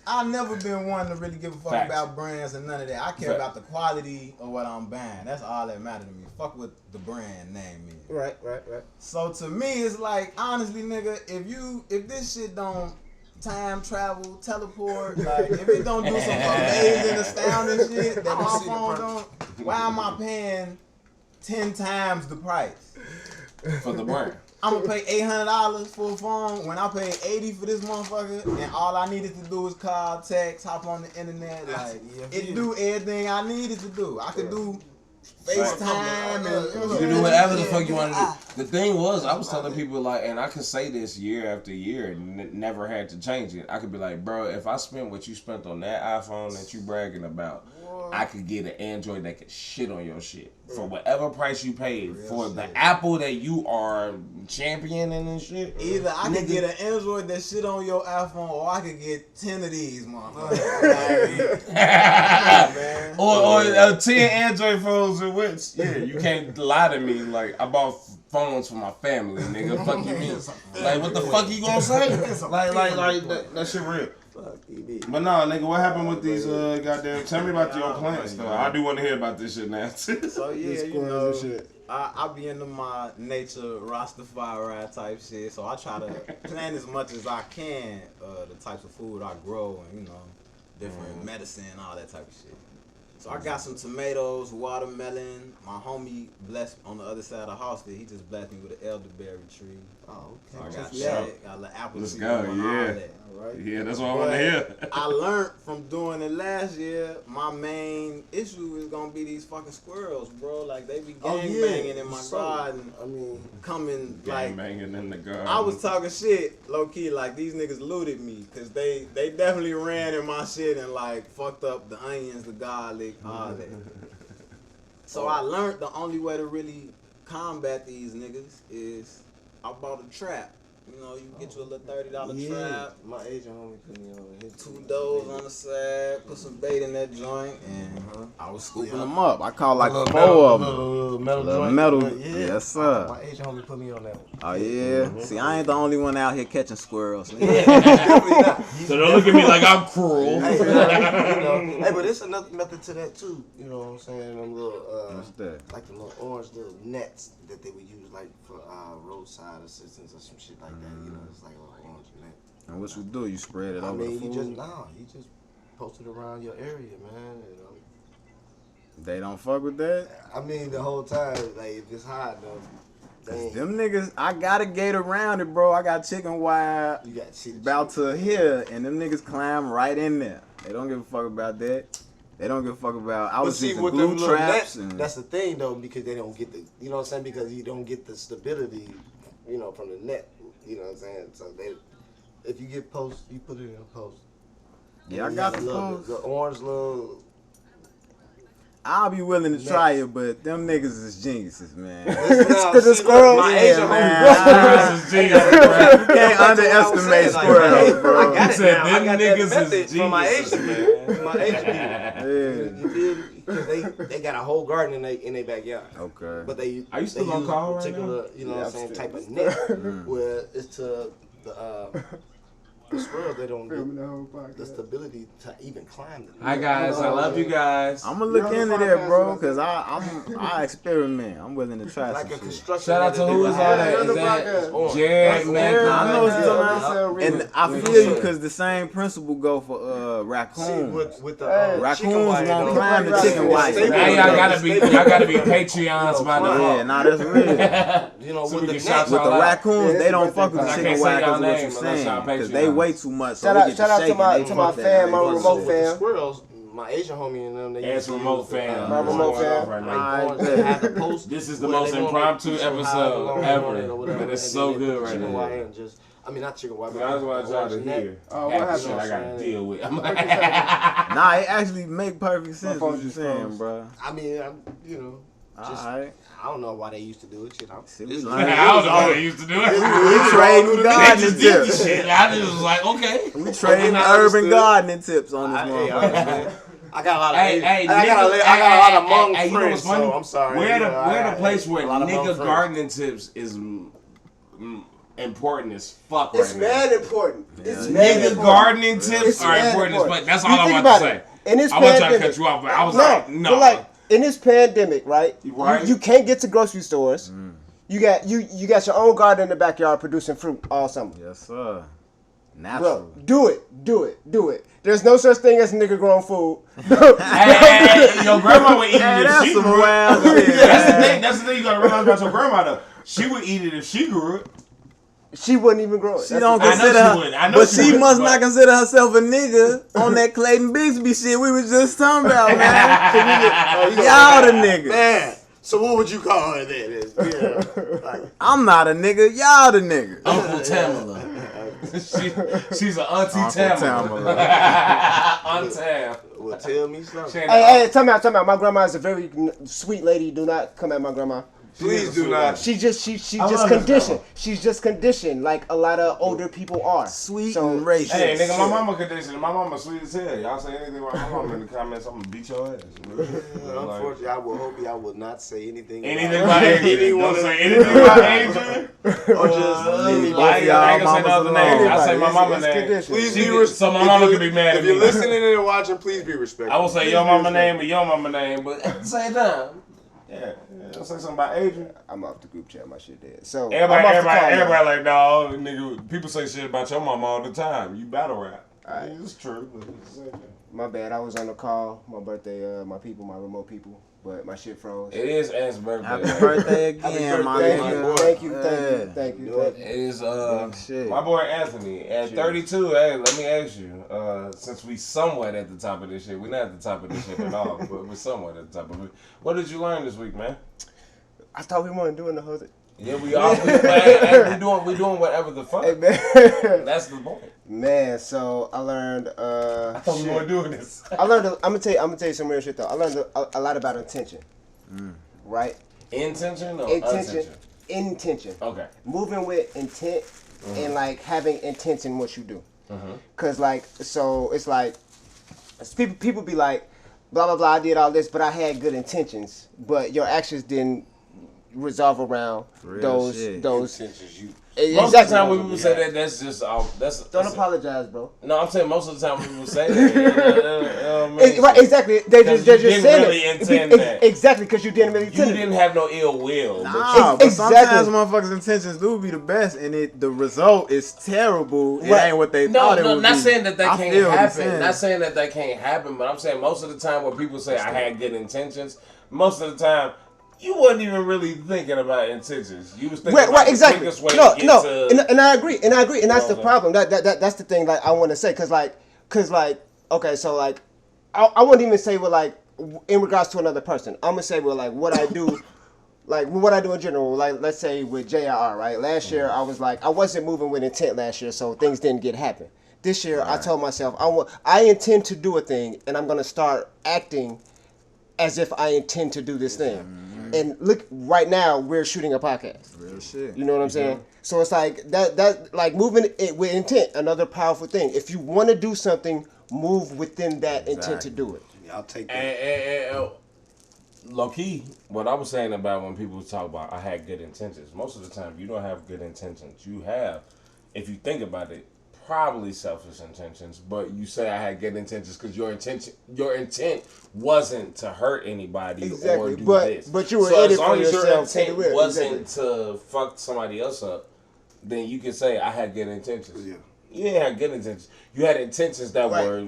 Speaker 2: I've never been one to really give a fuck about brands and none of that. I care about the quality of what I'm buying. That's all that matters to me. Fuck what the brand name is.
Speaker 6: Right.
Speaker 2: So to me, it's like, honestly, nigga, if this shit don't time travel, teleport, like if it don't do some amazing, astounding shit that my phone don't, why am I paying 10 times the price
Speaker 1: For the brand.
Speaker 2: I'm gonna pay $800 for a phone when I paid $80 for this motherfucker, and all I needed to do was call, text, hop on the internet, like it do everything I needed to do. I could do FaceTime and
Speaker 1: You can do whatever the fuck you want to do. The thing was, I was telling people like, and I could say this year after year and never had to change it. I could be like, bro, if I spent what you spent on that iPhone that you bragging about, I could get an Android that could shit on your shit for whatever price you paid for the Apple that you are championing and shit.
Speaker 2: Either I could get an Android that shit on your iPhone, or I could get 10 of these motherfuckers. Man.
Speaker 1: Or 10 Android phones in which, you can't lie to me. Like, I bought phones for my family, nigga. Fuck you mean? Like, what the fuck you gonna say? Like that shit real. But no, nigga, what happened with these goddamn? Tell me about your plants, though. I do want to hear about this shit now.
Speaker 2: So yeah, you know, I be into my nature Rastafari type shit. So I try to plan as much as I can the types of food I grow and different medicine, all that type of shit. So I got some tomatoes, watermelon. My homie blessed on the other side of the house there. He just blessed me with an elderberry tree.
Speaker 3: Oh, okay.
Speaker 2: So I got that. Got a little apple
Speaker 1: Let's
Speaker 2: tree.
Speaker 1: go,
Speaker 2: All
Speaker 1: yeah.
Speaker 2: that.
Speaker 1: Yeah, that's what I want to hear.
Speaker 2: I learned from doing it last year, my main issue is gonna be these fucking squirrels, bro. Like, they be gangbanging in my garden.
Speaker 3: I mean,
Speaker 2: coming like
Speaker 1: Gangbanging in the garden.
Speaker 2: I was talking shit, low key, like these niggas looted me, cause they definitely ran in my shit and like fucked up the onions, the garlic, all that. So I learned the only way to really combat these niggas is I bought a trap. You know, you get you a little $30 trap.
Speaker 3: My agent homie put me on his
Speaker 2: 2 doors on the side, put some bait in that joint, and I was scooping them up. I caught like 4 of them. Metal. Yes, sir.
Speaker 3: My agent homie put me on that one.
Speaker 2: Oh, yeah? See, I ain't the only one out here catching squirrels.
Speaker 3: Definitely not.
Speaker 5: So don't look at me like I'm cruel.
Speaker 3: Hey, hey, but it's another method to that too. You know what I'm saying? Them little,
Speaker 2: What's that?
Speaker 3: like the little orange little nets that they would use like for roadside assistance or some shit like that. You know, it's like a little orange net.
Speaker 2: And what you do? You spread it
Speaker 3: I
Speaker 2: over the
Speaker 3: mean,
Speaker 2: food?
Speaker 3: you just post it around your area, man. You know?
Speaker 2: They don't fuck with that?
Speaker 3: I mean, the whole time, like if it's hot though.
Speaker 2: Them niggas, I got a gate around it, bro. I got chicken wire
Speaker 3: You got shit
Speaker 2: about to here, and them niggas climb right in there. They don't give a fuck about that. They don't give a fuck about. I was using glue traps.
Speaker 3: That's the thing though, because they don't get the, you know what I'm saying? Because you don't get the stability, you know, from the net. You know what I'm saying? So they, if you get post, you put it in a post.
Speaker 2: Yeah, I
Speaker 3: And
Speaker 2: got
Speaker 3: you
Speaker 2: the
Speaker 3: got
Speaker 2: post.
Speaker 3: the orange little.
Speaker 2: I'll be willing to try it, but them niggas is geniuses, man.
Speaker 3: Because
Speaker 6: the squirrels.
Speaker 3: My
Speaker 2: Yeah,
Speaker 3: Asian
Speaker 2: man.
Speaker 3: homie,
Speaker 2: You can't underestimate squirrels, bro.
Speaker 3: I got it
Speaker 5: said
Speaker 3: now. I
Speaker 5: them
Speaker 3: got
Speaker 5: niggas
Speaker 3: that
Speaker 5: is
Speaker 3: method from my
Speaker 5: geniuses,
Speaker 3: Asian
Speaker 5: man.
Speaker 3: my Asian people.
Speaker 2: Yeah.
Speaker 3: You feel me? Because they got a whole garden in their backyard.
Speaker 2: Okay.
Speaker 3: But they
Speaker 1: Are you still
Speaker 3: they
Speaker 1: on
Speaker 3: use
Speaker 1: call
Speaker 3: a
Speaker 1: right
Speaker 3: particular,
Speaker 1: now?
Speaker 3: you know
Speaker 6: Yeah,
Speaker 3: what I'm
Speaker 6: I'm
Speaker 3: saying,
Speaker 6: still-
Speaker 3: type of net where it's to the squirrels, they don't
Speaker 6: Filming
Speaker 3: get
Speaker 6: the whole
Speaker 3: the
Speaker 6: podcast.
Speaker 3: stability to even climb the
Speaker 1: Hi guys, I love you guys.
Speaker 2: I'm gonna look
Speaker 6: You're on the
Speaker 2: into that, bro,
Speaker 6: podcast,
Speaker 2: because I experiment. I'm willing to try
Speaker 3: like
Speaker 2: some
Speaker 3: a
Speaker 2: shit.
Speaker 3: construction.
Speaker 1: Shout out to
Speaker 3: net
Speaker 1: who
Speaker 3: they
Speaker 1: is
Speaker 3: would
Speaker 1: all
Speaker 3: have.
Speaker 1: that? Is
Speaker 6: Another
Speaker 1: that
Speaker 6: podcast.
Speaker 1: Jared
Speaker 2: Yeah,
Speaker 1: Mack?
Speaker 2: I know what you're talking
Speaker 3: Yeah.
Speaker 2: And I feel you, because the same principle go for
Speaker 3: See,
Speaker 2: raccoons.
Speaker 3: with the
Speaker 6: Hey,
Speaker 2: Raccoons
Speaker 3: chicken wire,
Speaker 2: won't
Speaker 3: though.
Speaker 2: climb the chicken wire.
Speaker 1: Now y'all gotta be Patreons by
Speaker 2: Yeah,
Speaker 1: default.
Speaker 2: nah, that's real.
Speaker 3: You know,
Speaker 1: So
Speaker 3: with
Speaker 1: we
Speaker 3: the
Speaker 1: can shout
Speaker 3: net.
Speaker 2: With the
Speaker 1: out.
Speaker 2: raccoons,
Speaker 6: Yeah,
Speaker 2: they
Speaker 6: it's
Speaker 2: don't
Speaker 6: a
Speaker 2: fuck with the
Speaker 1: birthday
Speaker 2: chicken
Speaker 1: party.
Speaker 2: wire
Speaker 1: I can't
Speaker 2: because of
Speaker 1: say
Speaker 2: what
Speaker 1: y'all
Speaker 2: you're
Speaker 1: name unless
Speaker 2: saying.
Speaker 1: y'all
Speaker 2: Because
Speaker 1: Patreon.
Speaker 2: they weigh too much. So
Speaker 6: Shout
Speaker 2: they
Speaker 6: out
Speaker 2: get
Speaker 6: to
Speaker 2: shaking.
Speaker 6: my
Speaker 2: They
Speaker 6: to
Speaker 2: fuck
Speaker 6: my
Speaker 2: that.
Speaker 6: fam, my
Speaker 2: They fuck
Speaker 6: remote
Speaker 2: that.
Speaker 3: With the
Speaker 6: fam.
Speaker 3: squirrels, my Asian homie and them, they
Speaker 1: As
Speaker 3: used to
Speaker 1: remote
Speaker 3: use,
Speaker 1: fam.
Speaker 6: My remote fam.
Speaker 1: Right now.
Speaker 2: Alright,
Speaker 3: They had the post
Speaker 1: This is the
Speaker 3: where
Speaker 1: most
Speaker 3: they wanted
Speaker 1: impromptu
Speaker 3: to show however
Speaker 1: episode
Speaker 3: long they
Speaker 1: ever.
Speaker 3: wanted or whatever,
Speaker 1: But it's
Speaker 3: and
Speaker 1: so
Speaker 3: then they
Speaker 1: good
Speaker 3: put
Speaker 1: right
Speaker 3: chicken
Speaker 1: now.
Speaker 3: wire and just, I mean, not chicken wire, but
Speaker 1: That's what I try to
Speaker 3: orange net.
Speaker 1: hear.
Speaker 6: Oh,
Speaker 1: Half
Speaker 6: what
Speaker 1: the shit
Speaker 6: happened?
Speaker 1: I gotta deal with. I'm like,
Speaker 2: Nah, it actually make perfect sense
Speaker 6: phone
Speaker 2: what you're
Speaker 6: just
Speaker 2: saying,
Speaker 6: froze.
Speaker 2: bro.
Speaker 3: I mean, you know, just,
Speaker 2: Alright.
Speaker 3: I don't know why they used to do it. Shit,
Speaker 2: See, we
Speaker 3: it's
Speaker 2: learned.
Speaker 1: I don't know how they used to do it.
Speaker 2: We trading gardening
Speaker 1: They just
Speaker 2: tips.
Speaker 1: did the shit. I just was like, okay.
Speaker 2: We trading
Speaker 3: I
Speaker 2: urban
Speaker 3: understood.
Speaker 2: gardening tips on this
Speaker 3: Hey, I
Speaker 2: motherfucker.
Speaker 3: understand. I got a lot of
Speaker 1: Hey, hey,
Speaker 3: I got a lot of Hmong
Speaker 1: hey, you know what's
Speaker 3: friends,
Speaker 1: funny?
Speaker 3: so I'm sorry.
Speaker 1: We're
Speaker 3: You know,
Speaker 1: the place where
Speaker 3: a lot of Hmong
Speaker 1: nigga
Speaker 3: friends.
Speaker 1: gardening tips is important as fuck
Speaker 6: It's
Speaker 1: right now.
Speaker 6: mad important. It's
Speaker 2: Yeah.
Speaker 6: mad
Speaker 1: Nigga
Speaker 6: important.
Speaker 1: gardening tips
Speaker 6: It's
Speaker 1: are
Speaker 6: mad
Speaker 1: important as
Speaker 6: important.
Speaker 1: fuck. That's
Speaker 6: You
Speaker 1: all I
Speaker 6: think
Speaker 1: want to
Speaker 6: about
Speaker 1: say.
Speaker 6: it. In this
Speaker 1: I wasn't trying to
Speaker 6: pandemic,
Speaker 1: cut you off, but I was like, no.
Speaker 6: But like in this pandemic, right?
Speaker 1: Right.
Speaker 6: You can't get to grocery stores. You got your own garden in the backyard producing fruit all summer.
Speaker 2: Yes, sir. Natural.
Speaker 6: Bro, do it. There's no such thing as nigga grown food.
Speaker 1: Hey, your grandma would eat
Speaker 2: Hey,
Speaker 1: it if
Speaker 2: that's
Speaker 1: she
Speaker 2: some
Speaker 1: grew it.
Speaker 2: wild shit.
Speaker 1: That's the thing you gotta realize about your grandma though. She would eat it if she grew it.
Speaker 6: She wouldn't even grow it.
Speaker 2: She
Speaker 6: That's
Speaker 2: don't
Speaker 6: the thing.
Speaker 1: I know
Speaker 2: consider
Speaker 1: she
Speaker 2: her,
Speaker 1: would. I know
Speaker 2: but
Speaker 1: she
Speaker 2: she
Speaker 1: would,
Speaker 2: must
Speaker 1: but-
Speaker 2: not consider herself a nigga on that Clayton Bigsby shit we was just talking about, man. Y'all the niggas.
Speaker 3: Man, so what would you call her then? Yeah, like,
Speaker 2: I'm not a nigga. Y'all the niggas.
Speaker 1: Uncle Tamala. She's an auntie
Speaker 2: Uncle
Speaker 1: Tamala.
Speaker 2: Tamala.
Speaker 1: Aunt Tam.
Speaker 3: well, tell me something.
Speaker 6: Hey, tell me out. My grandma is a very sweet lady. Do not come at my grandma.
Speaker 3: Please do not.
Speaker 6: She just
Speaker 1: love this
Speaker 6: conditioned.
Speaker 1: grandma.
Speaker 6: She's just conditioned like a lot of older people are.
Speaker 2: Sweet
Speaker 6: So-
Speaker 2: and racist.
Speaker 1: Hey, nigga, my mama conditioned. My mama sweet as hell. Y'all say anything about my mama in the comments, I'm gonna beat your ass.
Speaker 3: Unfortunately, I will hope I will not say anything.
Speaker 1: Anything about Adrian.
Speaker 3: anyone
Speaker 1: Don't say anything about Adrian.
Speaker 3: or just
Speaker 1: I
Speaker 3: anybody.
Speaker 1: ain't gonna say no other
Speaker 2: mamas
Speaker 1: names. I say my
Speaker 6: It's-
Speaker 1: mama
Speaker 6: it's
Speaker 1: name.
Speaker 6: conditioned.
Speaker 3: Please
Speaker 1: She
Speaker 3: be
Speaker 1: get- so my mama can be mad
Speaker 3: If
Speaker 1: at
Speaker 3: you're
Speaker 1: me.
Speaker 3: listening and watching, please be respectful.
Speaker 1: I will say your mama name or your mama name, but at the same time, yeah, don't say something about Adrian.
Speaker 6: I'm off the group chat. My shit dead. So
Speaker 1: Everybody
Speaker 6: I'm off the call now.
Speaker 1: like, no, nigga. People say shit about your mama all the time. You battle rap.
Speaker 6: Alright.
Speaker 1: It's true. But it's the same thing.
Speaker 6: My bad. I was on the call. My birthday. My people. My remote people. But my shit froze.
Speaker 1: It is Ant's birthday.
Speaker 2: Happy birthday again, my
Speaker 6: Thank
Speaker 2: nigga.
Speaker 6: you. Thank you.
Speaker 2: Yeah.
Speaker 6: Thank you.
Speaker 1: It is
Speaker 2: Shit.
Speaker 1: my boy Anthony at 32. Hey, let me ask you. Since we somewhat at the top of this shit, we're not at the top of this shit at all, but we're somewhat at the top of it. What did you learn this week, man?
Speaker 6: I thought we weren't doing the whole thing.
Speaker 1: Yeah, we are. We doing whatever the fuck.
Speaker 6: Hey man.
Speaker 1: That's the point.
Speaker 6: Man, so I learned.
Speaker 1: I thought we weren't doing this.
Speaker 6: I learned. I'm gonna tell you some real shit though. I learned a lot about intention. Right.
Speaker 1: Intention or
Speaker 6: Intention.
Speaker 1: attention?
Speaker 6: Intention.
Speaker 1: Okay.
Speaker 6: Moving with intent and like having intent in what you do. Cause like so it's like people be like blah blah blah I did all this but I had good intentions but your actions didn't resolve around those
Speaker 3: intentions you.
Speaker 1: Most of the time when people say that, that's just
Speaker 6: Don't apologize, bro.
Speaker 1: No, I'm saying most of the time when people say that,
Speaker 6: right, exactly. They're just saying
Speaker 1: really intend that.
Speaker 6: Exactly, because you didn't really intend
Speaker 1: You
Speaker 6: it.
Speaker 1: didn't have no ill will.
Speaker 2: But sometimes motherfuckers' intentions do be the best, and the result is terrible. It ain't what they thought it would be.
Speaker 1: Not saying that that can't happen.
Speaker 2: Not
Speaker 1: saying that that can't happen, but I'm saying most of the time when people say I had good intentions, most of the time you wasn't even really thinking about intentions. You was thinking about the quickest way to get to...
Speaker 6: And I agree, and that's the problem. That's the thing like I want to say, cause okay, so like I wouldn't even say in regards to another person. I'm gonna say what I do. Like what I do in general, like let's say with JIR, right? Last year I was I wasn't moving with intent last year, so things didn't happen. This year I told myself I intend to do a thing, and I'm gonna start acting as if I intend to do this thing. And look, right now we're shooting a podcast.
Speaker 2: Real shit.
Speaker 6: You know what I'm saying? So it's like that like moving it with intent, another powerful thing. If you want to do something, move within that intent to do it.
Speaker 3: Yeah, I'll take that.
Speaker 1: Low key, what I was saying about when people talk about I had good intentions, most of the time you don't have good intentions. You have, if you think about it, probably selfish intentions, but you say I had good intentions because your intent wasn't to hurt anybody or do this.
Speaker 6: But you were
Speaker 1: so
Speaker 6: in it
Speaker 1: as long
Speaker 6: for
Speaker 1: as your
Speaker 6: yourself.
Speaker 1: intent wasn't to fuck somebody else up, then you can say I had good intentions. Yeah. You didn't have good intentions. You had intentions that were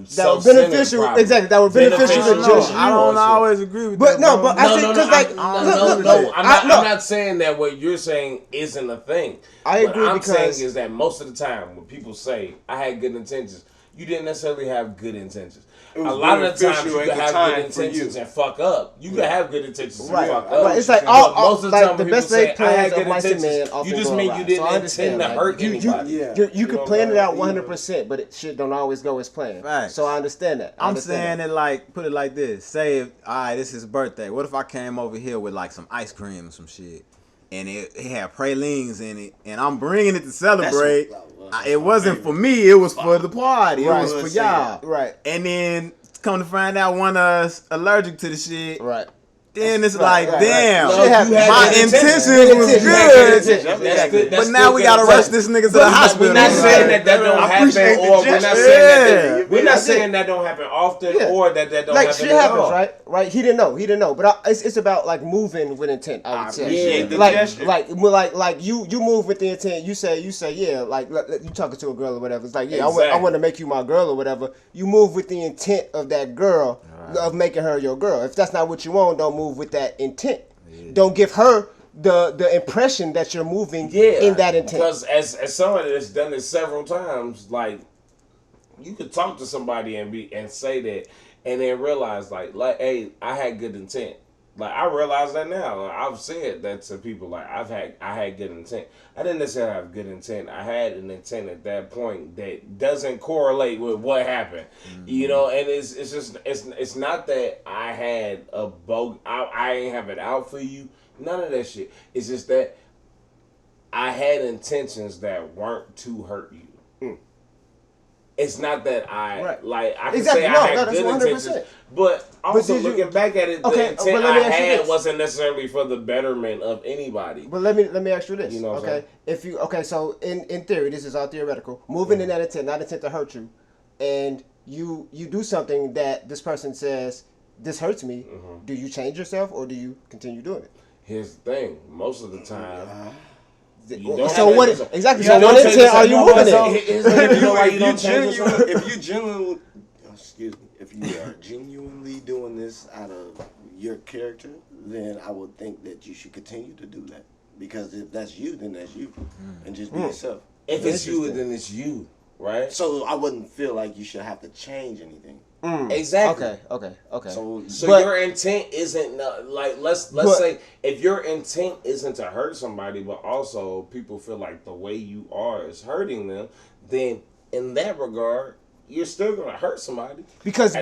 Speaker 6: beneficial.
Speaker 1: Probably.
Speaker 6: Exactly, that were beneficial to just you.
Speaker 2: I don't always agree with
Speaker 6: that. But I think
Speaker 1: because I'm not saying that what you're saying isn't a thing.
Speaker 6: I agree.
Speaker 1: What I'm saying is that most of the time when people say I had good intentions, you didn't necessarily have good intentions. A lot of the times you can have good intentions and fuck up. You can have good intentions and fuck up.
Speaker 6: Right. It's like most of the time the best laid plans of mice and men often
Speaker 1: you just mean you didn't intend to hurt anybody.
Speaker 6: You could plan it out 100%, but shit don't always go as planned.
Speaker 2: Right.
Speaker 6: So I understand that.
Speaker 2: I'm saying it put it like this. Say, alright, this is his birthday. What if I came over here with some ice cream or some shit? And it had pralines in it, and I'm bringing it to celebrate. It wasn't for me, it was for the party. It was for y'all.
Speaker 6: Right.
Speaker 2: And then come to find out one of us allergic to the shit.
Speaker 6: Right.
Speaker 2: Then it's damn,
Speaker 6: my
Speaker 2: intentions was good. But now we gotta rush this nigga to the hospital.
Speaker 1: We're not saying that don't happen, or we're not saying that don't happen often, or that don't happen
Speaker 6: shit happens, all. Right? He didn't know. But it's about moving with intent. I would say, you move with the intent. You say, yeah, you talking to a girl or whatever. It's like, yeah, I want to make you my girl or whatever. You move with the intent of that girl, of making her your girl. If that's not what you want, don't move with that intent. Yeah. Don't give her the impression that you're moving in that intent.
Speaker 1: Because as somebody that's done it several times, you could talk to somebody and say that, and then realize hey, I had good intent. I realize that now. I've said that to people. I had good intent. I didn't necessarily have good intent. I had an intent at that point that doesn't correlate with what happened. Mm-hmm. You know, and it's not that I had a I ain't have it out for you. None of that shit. It's just that I had intentions that weren't to hurt you. It's not that I can say I had good intentions, but also looking back at it, the intent I had wasn't necessarily for the betterment of anybody.
Speaker 6: But let me ask you this, you know okay? If you so in theory, this is all theoretical. Moving in that intent, not intent to hurt you, and you do something that this person says this hurts me. Mm-hmm. Do you change yourself or do you continue doing it?
Speaker 1: Here's the thing: most of the time.
Speaker 6: So what exactly? So what intent are you moving in?
Speaker 3: If you are genuinely doing this out of your character, then I would think that you should continue to do that. Because if that's you, then that's you, and just be yourself.
Speaker 1: If it's you, then it's you, right?
Speaker 3: So I wouldn't feel like you should have to change anything.
Speaker 1: Exactly.
Speaker 6: Okay.
Speaker 1: So your intent isn't let's say if your intent isn't to hurt somebody, but also people feel like the way you are is hurting them, then in that regard, you're still gonna hurt somebody
Speaker 6: because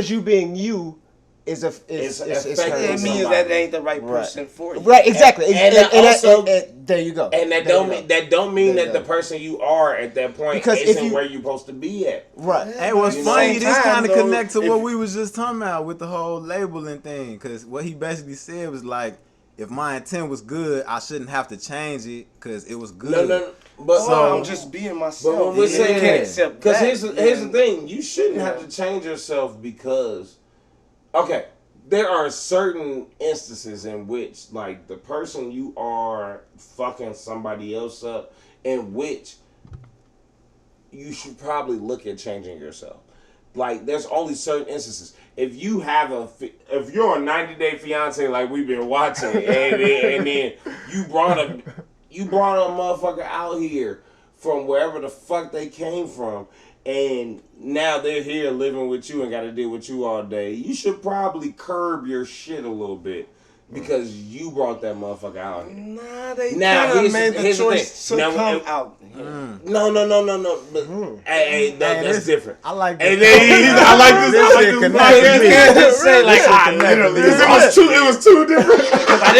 Speaker 6: you being you is
Speaker 1: affecting
Speaker 7: it means that it ain't the right person for you.
Speaker 6: Right, exactly.
Speaker 1: And also,
Speaker 6: there you go.
Speaker 1: And that don't mean that the person you are at that point
Speaker 6: because
Speaker 1: isn't where you're supposed to be at.
Speaker 6: Right.
Speaker 5: Hey, what's funny, this kind of connect to
Speaker 7: if,
Speaker 5: what we was just talking about with the whole labeling thing. Because what he basically said was like, if my intent was good, I shouldn't have to change it because it was good.
Speaker 1: No. But
Speaker 7: I'm just being myself.
Speaker 1: But when we're saying, because here's the
Speaker 7: then,
Speaker 1: thing, you shouldn't have to change yourself because, okay, there are certain instances in which, like, the person you are fucking somebody else up, in which you should probably look at changing yourself. Like, there's only certain instances. If you're a 90-day fiance like we've been watching, and then you brought a motherfucker out here from wherever the fuck they came from, and now they're here living with you and got to deal with you all day, you should probably curb your shit a little bit. Because you brought that motherfucker out here.
Speaker 7: Nah, they kind of made the choice to come out.
Speaker 1: No. But, hey, that's different.
Speaker 5: I like
Speaker 1: this.
Speaker 5: I like this.
Speaker 7: You can't just say like,
Speaker 1: literally. It was too different.
Speaker 7: I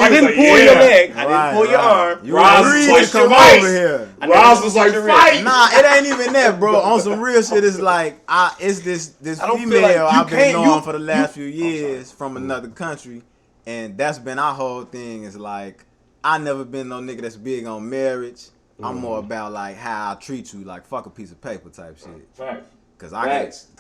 Speaker 7: didn't pull your leg. I didn't pull your arm.
Speaker 1: Ross was like, come over here. Ross was like, fight.
Speaker 5: Nah, it ain't even that, bro. On some real shit, it's like, it's this female I've been knowing for the last few years from another country. And that's been our whole thing is like, I never been no nigga that's big on marriage. I'm more about like how I treat you, like fuck a piece of paper type shit.
Speaker 1: Right.
Speaker 5: Cause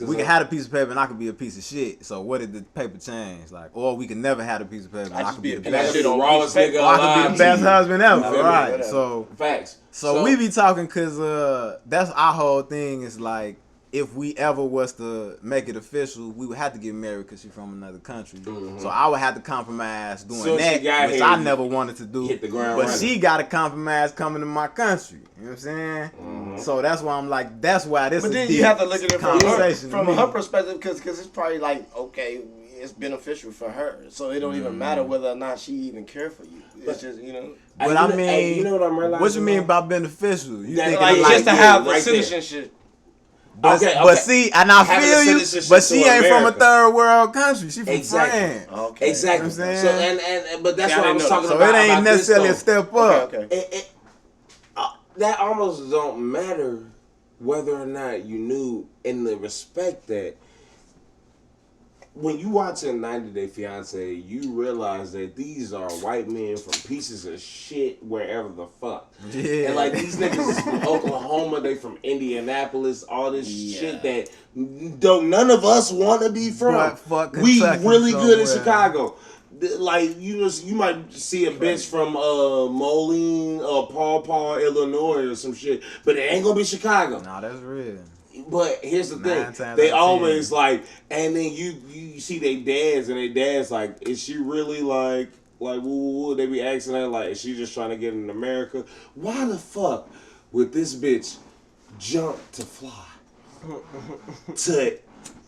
Speaker 5: we can have a piece of paper and I could be a piece of shit. So what did the paper change? Like, or we can never have a piece of paper and I could be the best
Speaker 1: shit on rawest nigga
Speaker 5: I could be the best husband ever. Right.
Speaker 7: Whatever.
Speaker 5: So
Speaker 1: facts.
Speaker 5: So we be talking cause that's our whole thing is like, if we ever was to make it official, we would have to get married because she's from another country. Mm-hmm. So I would have to compromise doing that, which I never wanted to do.
Speaker 1: Hit the ground
Speaker 5: but
Speaker 1: running.
Speaker 5: she got to compromise coming to my country. You know what I'm saying? Mm-hmm. So that's why I'm like, that's why this is.
Speaker 7: But then you have to look at it from her perspective because it's probably like, okay, it's beneficial for her. So it don't even matter whether or not she even care for you. It's just, you know.
Speaker 5: But I mean,
Speaker 1: you know what I'm realizing?
Speaker 5: What you mean by beneficial? You think
Speaker 7: like just to have the citizenship.
Speaker 5: But see, and I feel you, but she ain't from a third world country. She from France.
Speaker 1: Okay. Exactly. You know what I'm saying? So but that's what I was talking about.
Speaker 5: So it ain't necessarily a step up.
Speaker 7: Okay.
Speaker 1: That almost don't matter whether or not you knew, in the respect that when you watch a 90 Day Fiance, you realize that these are white men from pieces of shit wherever the fuck. Yeah. And like these niggas is from Oklahoma, they from Indianapolis, all this shit that none of us want to be from. We really good in Chicago. Like, you know, you might see a bitch from Moline or Paw Paw, Illinois or some shit, but it ain't gonna be Chicago.
Speaker 5: Nah, that's real.
Speaker 1: But here's the thing, they always like, and then you see they dads, and they dads like, is she really like woo? They be asking her like, is she just trying to get in America? Why the fuck would this bitch jump to fly to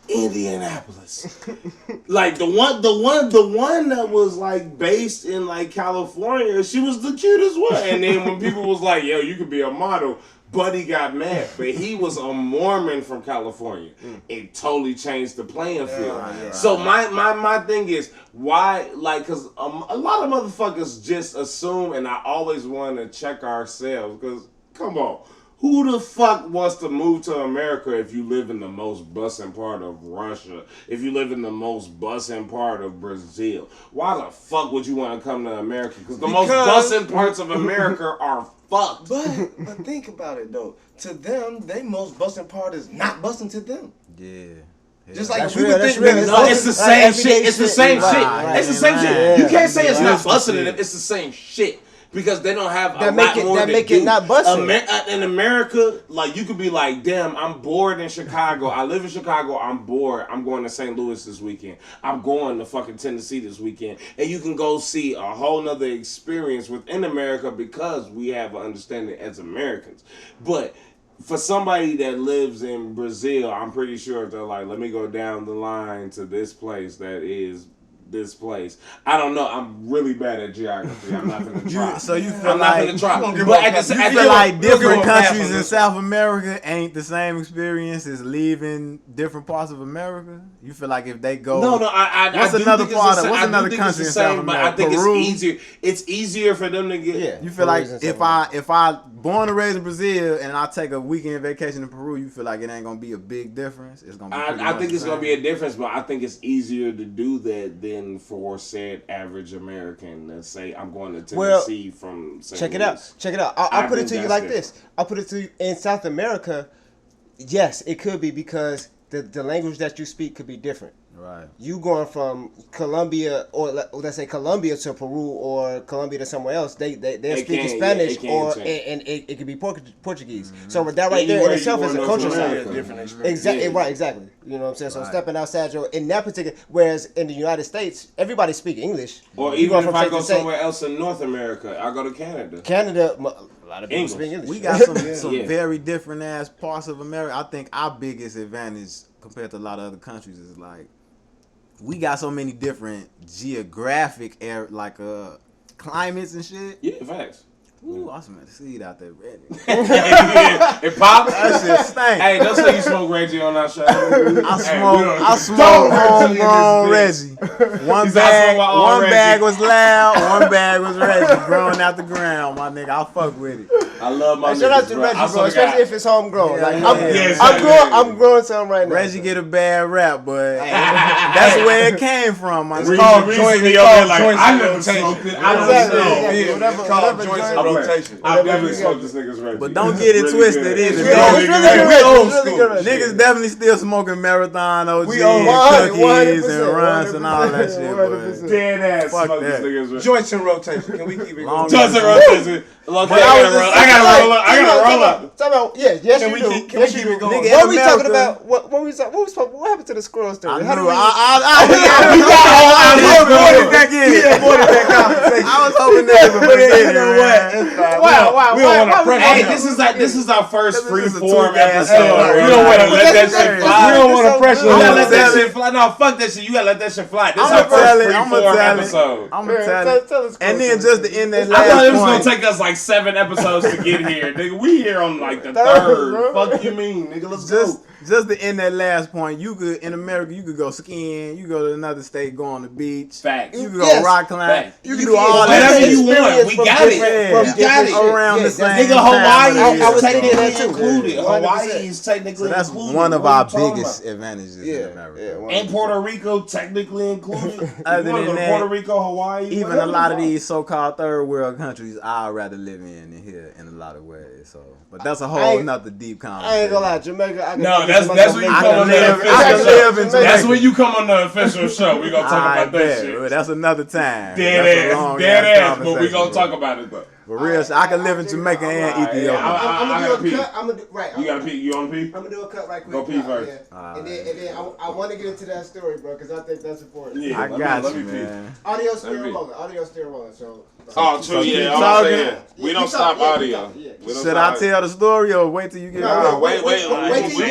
Speaker 1: Indianapolis? Like the one that was like based in like California, she was the cutest one. And then when people was like, yo, you could be a model, Buddy got mad, but he was a Mormon from California. It totally changed the playing field. So my thing is, why, like, because a lot of motherfuckers just assume, and I always want to check ourselves, because, come on, who the fuck wants to move to America if you live in the most bussin' part of Russia, if you live in the most bussin' part of Brazil? Why the fuck would you want to come to America? Because the most bussin' parts of America are fucked.
Speaker 7: But think about it though. To them, they most busting part is not busting to them.
Speaker 5: Yeah.
Speaker 7: Just like
Speaker 6: that's
Speaker 7: we
Speaker 6: real,
Speaker 7: would think.
Speaker 1: No, it's the same shit. It's the same shit. It's the same shit. You can't say it's not busting in it. It's the same shit. Because they don't have a lot more to do.
Speaker 6: That make it not busting.
Speaker 1: In America, like, you could be like, damn, I'm bored in Chicago. I live in Chicago. I'm bored. I'm going to St. Louis this weekend. I'm going to fucking Tennessee this weekend. And you can go see a whole nother experience within America because we have an understanding as Americans. But for somebody that lives in Brazil, I'm pretty sure they're like, let me go down the line to this place that is this place. I don't know. I'm really bad at geography. I'm not gonna try.
Speaker 5: So you feel
Speaker 1: I'm
Speaker 5: like
Speaker 1: not gonna try.
Speaker 5: but you feel like different countries in
Speaker 1: this.
Speaker 5: South America ain't the same experience as leaving different parts of America. You feel like if they go,
Speaker 1: No,
Speaker 5: what's another part of what's another country in South America?
Speaker 1: But I think
Speaker 5: Peru?
Speaker 1: it's easier. It's easier for them to get.
Speaker 6: Yeah.
Speaker 5: You feel like if I born and raised in Brazil and I take a weekend vacation in Peru, you feel like it ain't gonna be a big difference. It's gonna be.
Speaker 1: I think it's gonna be a difference, but I think it's easier to do that than for said average American to say I'm going to Tennessee from St.
Speaker 6: Check it
Speaker 1: Louis.
Speaker 6: out. Check it out. I'll put it to you like this. I'll put it to you in South America. Yes, it could be because the language that you speak could be different.
Speaker 5: Right.
Speaker 6: You going from Colombia or let's say Colombia to Peru or Colombia to somewhere else, they're speaking Spanish and it could be Portuguese. Mm-hmm. So that right there in itself is a culture shock. Exactly. Right. Exactly. You know what I'm saying? So stepping outside in that particular, whereas in the United States, everybody speak English.
Speaker 1: Or even if I go somewhere else in North America, I go to Canada.
Speaker 6: Canada, a lot of people speak English.
Speaker 5: We got some very different ass parts of America. I think our biggest advantage compared to a lot of other countries is like we got so many different geographic climates and shit.
Speaker 1: Yeah, facts.
Speaker 5: Ooh, I smell the seed out there, Reggie.
Speaker 1: It pop.
Speaker 5: That shit stank.
Speaker 1: Hey, don't say you smoke Reggie on our show.
Speaker 5: I smoke homegrown Reggie. One bag was loud, one bag was Reggie, growing out the ground, my nigga. I fuck with it.
Speaker 1: I love my
Speaker 6: shout out to Reggie, bro, especially if it's homegrown. I'm growing something right now.
Speaker 5: Reggie get a bad rap, but that's where it came from. My
Speaker 1: It's called joint. I never smoked it. I don't know.
Speaker 4: Whatever joint.
Speaker 1: I've definitely smoked this nigga's Reggie.
Speaker 5: But don't get it twisted either. Niggas definitely still smoking Marathon OG and cookies and runs and all that shit. But
Speaker 1: dead ass
Speaker 5: fuck
Speaker 1: smoke this
Speaker 5: that.
Speaker 1: nigga's Reggie.
Speaker 4: Joints in rotation. Can we keep it going?
Speaker 1: Joints in rotation. I gotta roll up.
Speaker 6: Talk about yes, you do.
Speaker 4: Can we keep it going?
Speaker 6: What we talking about? What happened to the squirrel story?
Speaker 5: I
Speaker 6: How do
Speaker 5: knew.
Speaker 6: we?
Speaker 5: I was hoping that was a beginning.
Speaker 6: Wow.
Speaker 1: We don't want to pressure. Hey, this is our first free form episode. We don't want to let that shit fly.
Speaker 4: We don't want to pressure.
Speaker 1: You gotta let that shit fly. No, fuck that shit. You gotta let that shit fly. This is our first free form episode.
Speaker 5: I'm gonna tell it. And then just to end that
Speaker 1: I thought it was
Speaker 5: last
Speaker 1: gonna take us like 7 episodes to get here, nigga. We here on like the third. Fuck you mean, nigga? Let's go.
Speaker 5: Just to end that last point, you could in America, you could go skiing, you go to another state, go on the beach.
Speaker 1: Facts.
Speaker 5: You could go rock climb.
Speaker 1: Facts.
Speaker 5: You can do all
Speaker 1: whatever
Speaker 5: that.
Speaker 1: you want. We got it. We got it.
Speaker 5: Around the same
Speaker 1: Nigga, Hawaii
Speaker 5: time.
Speaker 1: is technically included. Hawaii is technically
Speaker 5: So that's
Speaker 1: included.
Speaker 5: one of
Speaker 1: What
Speaker 5: our
Speaker 1: you talking
Speaker 5: biggest
Speaker 1: about?
Speaker 5: advantages in America.
Speaker 1: And Puerto Rico technically included.
Speaker 5: Other
Speaker 1: You wanna
Speaker 5: than
Speaker 1: go to
Speaker 5: that,
Speaker 1: Puerto Rico, Hawaii,
Speaker 5: Even
Speaker 1: whatever
Speaker 5: a lot
Speaker 1: the
Speaker 5: of
Speaker 1: fuck.
Speaker 5: these so-called third world countries, I'd rather live in than here in a lot of ways. So, but that's a
Speaker 6: I
Speaker 5: whole
Speaker 6: ain't-
Speaker 5: nother deep conversation.
Speaker 6: I ain't gonna lie, Jamaica.
Speaker 1: No, that's when you
Speaker 5: I
Speaker 1: come on
Speaker 5: can
Speaker 1: the
Speaker 5: live. I can
Speaker 1: official
Speaker 5: live
Speaker 1: show.
Speaker 5: in
Speaker 1: That's
Speaker 5: Jamaica.
Speaker 1: when you come on the official show. We gonna talk
Speaker 5: I
Speaker 1: about that
Speaker 5: bet.
Speaker 1: shit.
Speaker 5: That's another time.
Speaker 1: Dead ass, but we gonna talk about it.
Speaker 5: For real, I can live in Jamaica and Ethiopia.
Speaker 6: I'm
Speaker 1: I
Speaker 6: gonna
Speaker 1: gotta
Speaker 6: do
Speaker 1: pee.
Speaker 6: a cut. I'm gonna do right.
Speaker 1: You gotta pee. You wanna pee?
Speaker 6: I'm gonna do a cut right quick.
Speaker 1: Go pee first.
Speaker 6: Yeah. And then I want to get into that story, bro, because I think that's important.
Speaker 1: Yeah,
Speaker 5: I got
Speaker 1: let
Speaker 5: you,
Speaker 1: me pee.
Speaker 5: man.
Speaker 6: Audio still rolling. So.
Speaker 1: Oh, true. Yeah,
Speaker 5: keep
Speaker 1: I'm
Speaker 5: talking.
Speaker 1: saying we don't stop audio.
Speaker 6: Yeah.
Speaker 1: We don't
Speaker 5: Should
Speaker 1: stop
Speaker 5: I tell the story or wait till you get
Speaker 1: Nah,
Speaker 5: out?
Speaker 1: wait.
Speaker 6: Wait till you